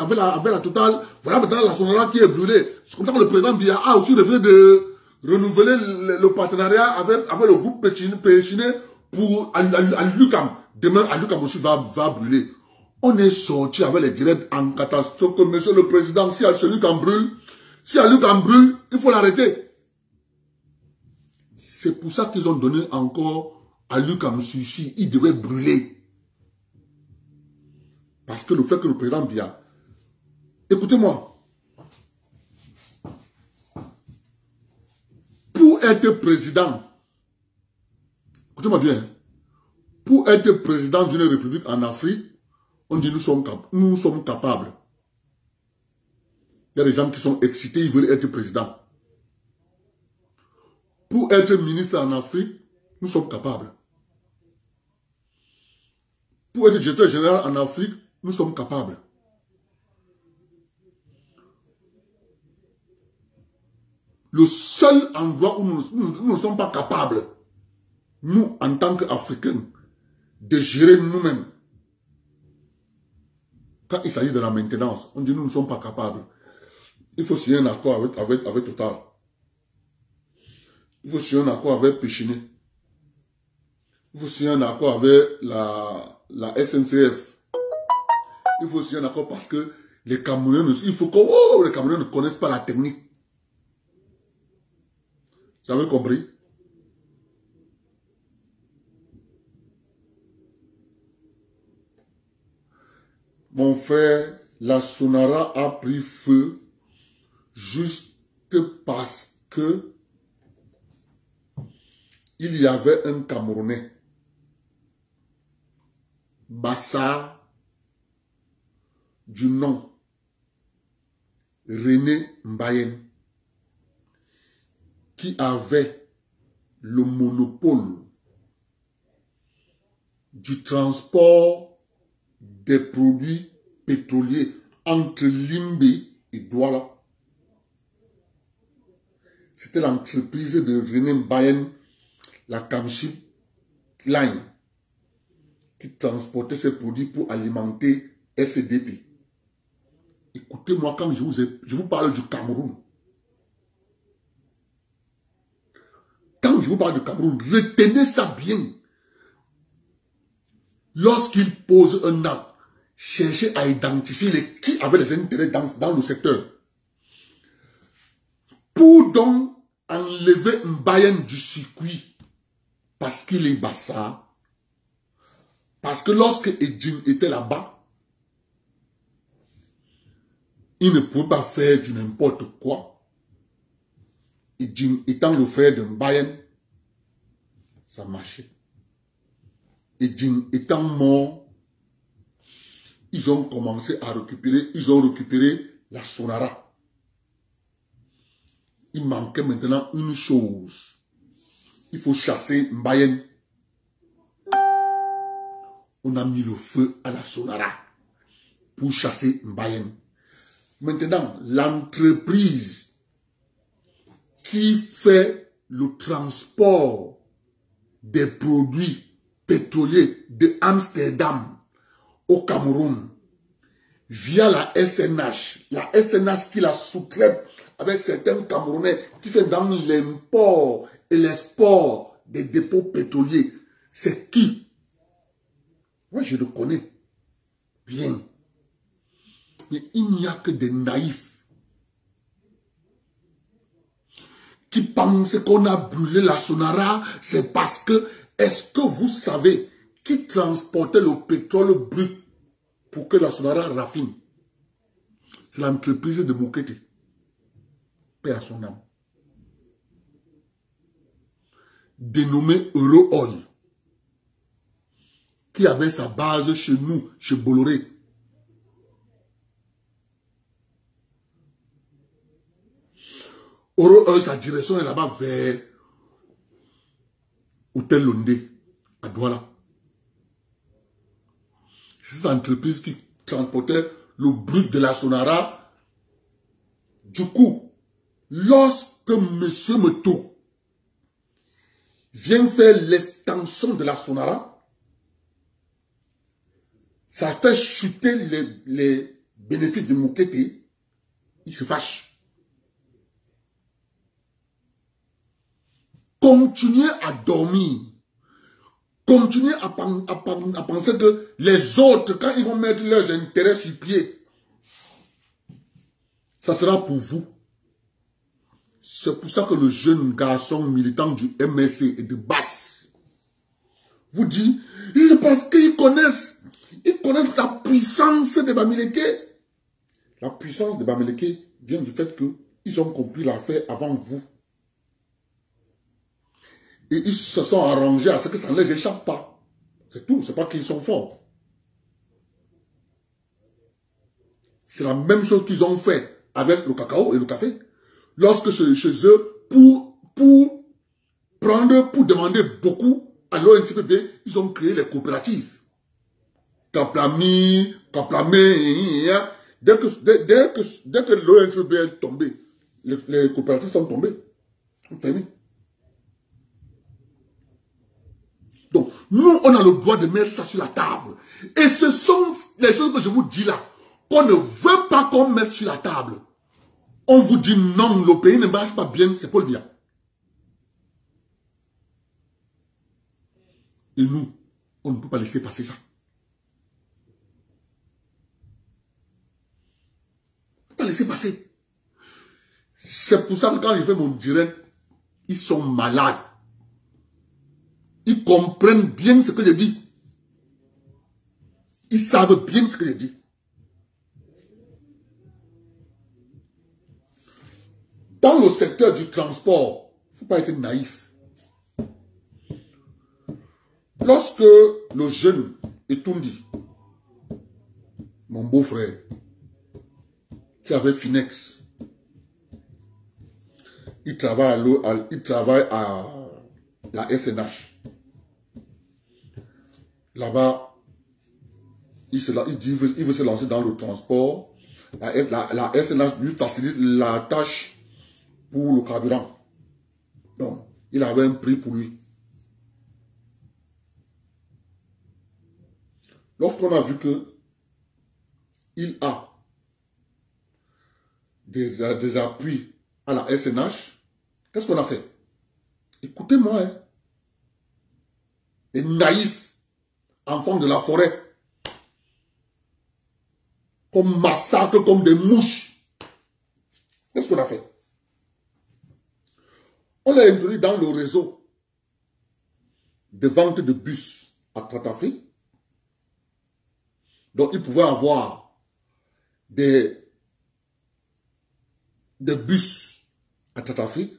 Total. Voilà maintenant la Sonara qui est brûlée. C'est comme ça que le président Biya a aussi refusé de renouveler le partenariat avec le groupe Péchiné pour Alucam. Demain, Alucam aussi va brûler. On est sorti avec les directs en catastrophe que monsieur le président, si Alucam brûle, il faut l'arrêter. C'est pour ça qu'ils ont donné encore à Lucam Sushi. Il devait brûler. Parce que le fait que le président Biya... Écoutez-moi. Pour être président, écoutez-moi bien, pour être président d'une république en Afrique, on dit nous sommes capables. Il y a des gens qui sont excités, ils veulent être président. Pour être ministre en Afrique, nous sommes capables. Pour être directeur général en Afrique, nous sommes capables. Le seul endroit où nous ne sommes pas capables, nous, en tant qu'Africains, de gérer nous-mêmes. Quand il s'agit de la maintenance, on dit nous ne sommes pas capables. Il faut signer un accord avec Total. Il faut signer un accord avec Péchiné. Il faut signer un accord avec la SNCF. Il faut signer un accord parce que les Camerounais, il faut que les Camerounais ne connaissent pas la technique. Vous avez compris? Mon frère, la Sonara a pris feu juste parce que il y avait un Camerounais, Bassa, du nom René Mbayen, qui avait le monopole du transport des produits pétroliers entre Limbe et Douala. C'était l'entreprise de René Mbayen, la Kamship Line, qui transportait ces produits pour alimenter SDP. Écoutez-moi quand je vous parle du Cameroun. Quand je vous parle du Cameroun, retenez ça bien. Lorsqu'il pose un acte, cherchez à identifier qui avait les intérêts dans le secteur. Pour donc enlever Mbayen du circuit, parce qu'il est Bassa, parce que lorsque Edjin était là-bas, il ne pouvait pas faire du n'importe quoi. Edjin étant le frère de Mbayen, ça marchait. Edjin étant mort, ils ont commencé à récupérer, ils ont récupéré la Sonara. Il manquait maintenant une chose. Il faut chasser Mbayen. On a mis le feu à la Sonara pour chasser Mbayen. Maintenant, l'entreprise qui fait le transport des produits pétroliers de Amsterdam au Cameroun via la SNH qui la sous-traite avec certains Camerounais qui fait dans l'import et l'export des dépôts pétroliers. C'est qui? Moi, je le connais bien. Mais il n'y a que des naïfs qui pensent qu'on a brûlé la Sonara. C'est parce que, est-ce que vous savez qui transportait le pétrole brut pour que la Sonara raffine? C'est l'entreprise de Mokete. Paix à son âme. Dénommée Euro Oil, qui avait sa base chez nous, chez Bolloré. Euro Oil, sa direction est là-bas vers Hôtel Londé, à Douala. C'est cette entreprise qui transportait le brut de la Sonara. Du coup, lorsque M. Meto vient faire l'extension de la Sonara, ça fait chuter les bénéfices de Mokete, il se fâche. Continuez à dormir. Continuez à penser que les autres, quand ils vont mettre leurs intérêts sur pied, ça sera pour vous. C'est pour ça que le jeune garçon militant du MLC et de Basse vous dit, parce qu'ils connaissent la puissance de Bamileke. La puissance de Bamileke vient du fait qu'ils ont compris l'affaire avant vous. Et ils se sont arrangés à ce que ça ne les échappe pas. C'est tout, c'est pas qu'ils sont forts. C'est la même chose qu'ils ont fait avec le cacao et le café. Lorsque chez eux, pour demander beaucoup à l'ONCPB, ils ont créé les coopératives. Kaplamé, dès que l'ONCPB est tombé, les coopératives sont tombées. Donc, nous, on a le droit de mettre ça sur la table. Et ce sont les choses que je vous dis là, qu'on ne veut pas qu'on mette sur la table. On vous dit non, le pays ne marche pas bien, c'est Paul Biya. Et nous, on ne peut pas laisser passer ça. On ne peut pas laisser passer. C'est pour ça que quand je fais mon direct, ils sont malades. Ils comprennent bien ce que je dis. Ils savent bien ce que je dis. Dans le secteur du transport, il ne faut pas être naïf. Lorsque le jeune Etoundi, mon beau-frère, qui avait Finex, il travaille à la SNH. Là-bas, il veut se lancer dans le transport. La SNH lui facilite la tâche pour le carburant. Donc, il avait un prix pour lui. Lorsqu'on a vu que il a des appuis à la SNH, qu'est-ce qu'on a fait? Écoutez-moi, hein. Les naïfs, enfants de la forêt, qu'on massacre comme des mouches. Qu'est-ce qu'on a fait? On l'a introduit dans le réseau de vente de bus à Tratafrique. Donc, ils pouvaient avoir des bus à Tratafrique,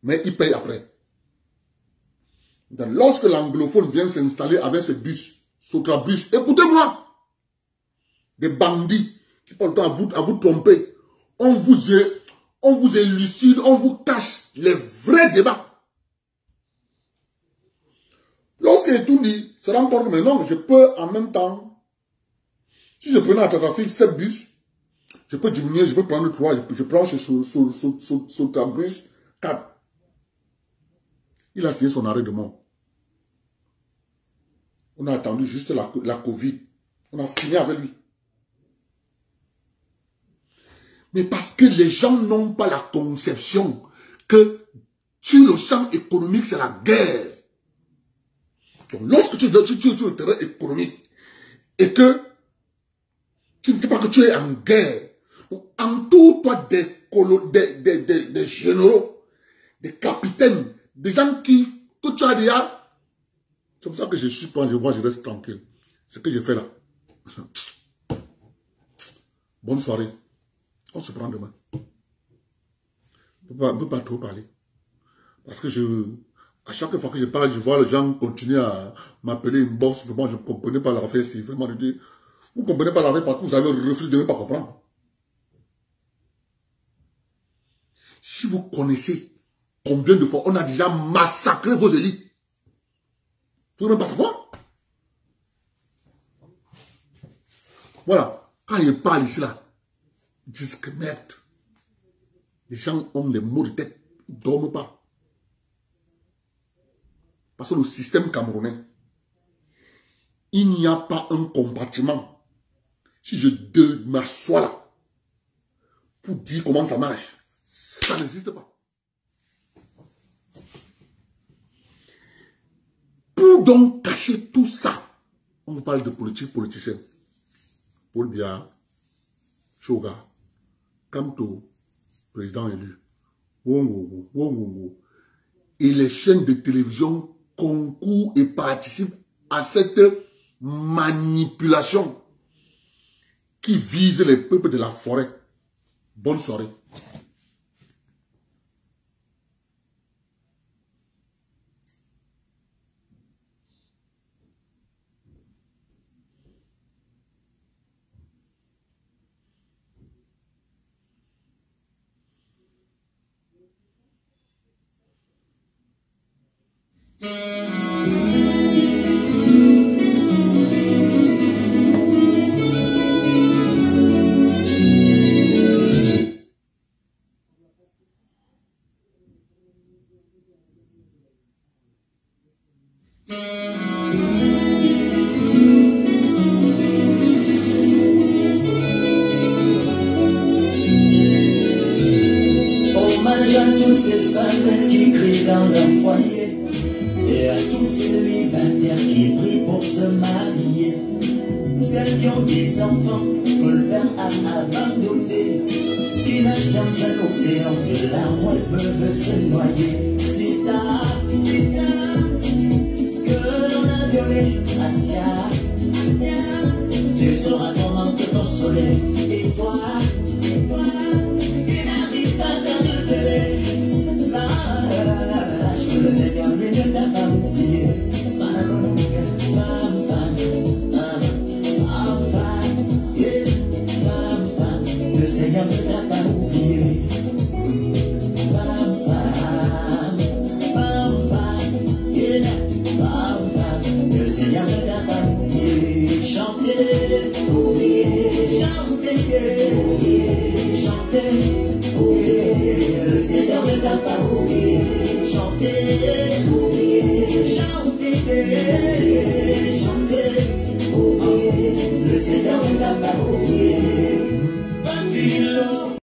mais ils payent après. Donc, lorsque l'anglophone vient s'installer avec ce bus, Sotrabus, écoutez-moi, des bandits qui parlent à vous tromper, on vous élucide, on vous cache les vrais débats. Lorsque Etoundi se rend compte que non, je peux en même temps, si je prenais à Tratafrique 7 bus, je peux diminuer, je peux prendre 3, je prends chez Sotrabus 4. Il a signé son arrêt de mort. On a attendu juste la Covid. On a fini avec lui. Mais parce que les gens n'ont pas la conception que Sur le champ économique, c'est la guerre. Donc, lorsque tu es sur le terrain économique et que tu ne sais pas que tu es en guerre, entoure-toi des généraux, des capitaines, des gens que tu as déjà. C'est pour ça que je suis pas, je reste tranquille. Ce que j'ai fait là. Bonne soirée. On se prend demain. On ne peut pas trop parler. Parce que à chaque fois que je parle, je vois les gens continuer à m'appeler une bosse. Vraiment, je ne comprenais pas l'affaire. Si vraiment, je dis, vous ne comprenez pas l'affaire parce que vous avez refusé de ne pas comprendre. Si vous connaissez combien de fois on a déjà massacré vos élites, vous ne pouvez même pas savoir. Voilà. Quand je parle ici, là, ils disent que merde. Les gens ont les maux de tête. Ils ne dorment pas. Parce que le système camerounais, il n'y a pas un compartiment. Si je m'assois là, pour dire comment ça marche, ça n'existe pas. Pour donc cacher tout ça, on nous parle de politique politicienne. Paul Biya, Shoga, Kamto, président élu, et les chaînes de télévision concourent et participent à cette manipulation qui vise les peuples de la forêt. Bonne soirée. Hommage à toutes ces femmes qui crient dans leur foyer et à tous ces célibataires qui prient pour se marier. Celles qui ont des enfants que le père a abandonnés, qui nagent dans un océan de larmes où elles peuvent se noyer. Sista, que l'on a violé, Asia, tu sauras comment te consoler. Et toi, qui n'arrive pas à te lever, sache que le Seigneur ne t'a pas oublié. Le Seigneur ne t'a pas oublié. Le Seigneur ne t'a pas oublié. Chantez, oubliez, chantez, oubliez, chantez, oubliez. Le Seigneur ne t'a pas oublié.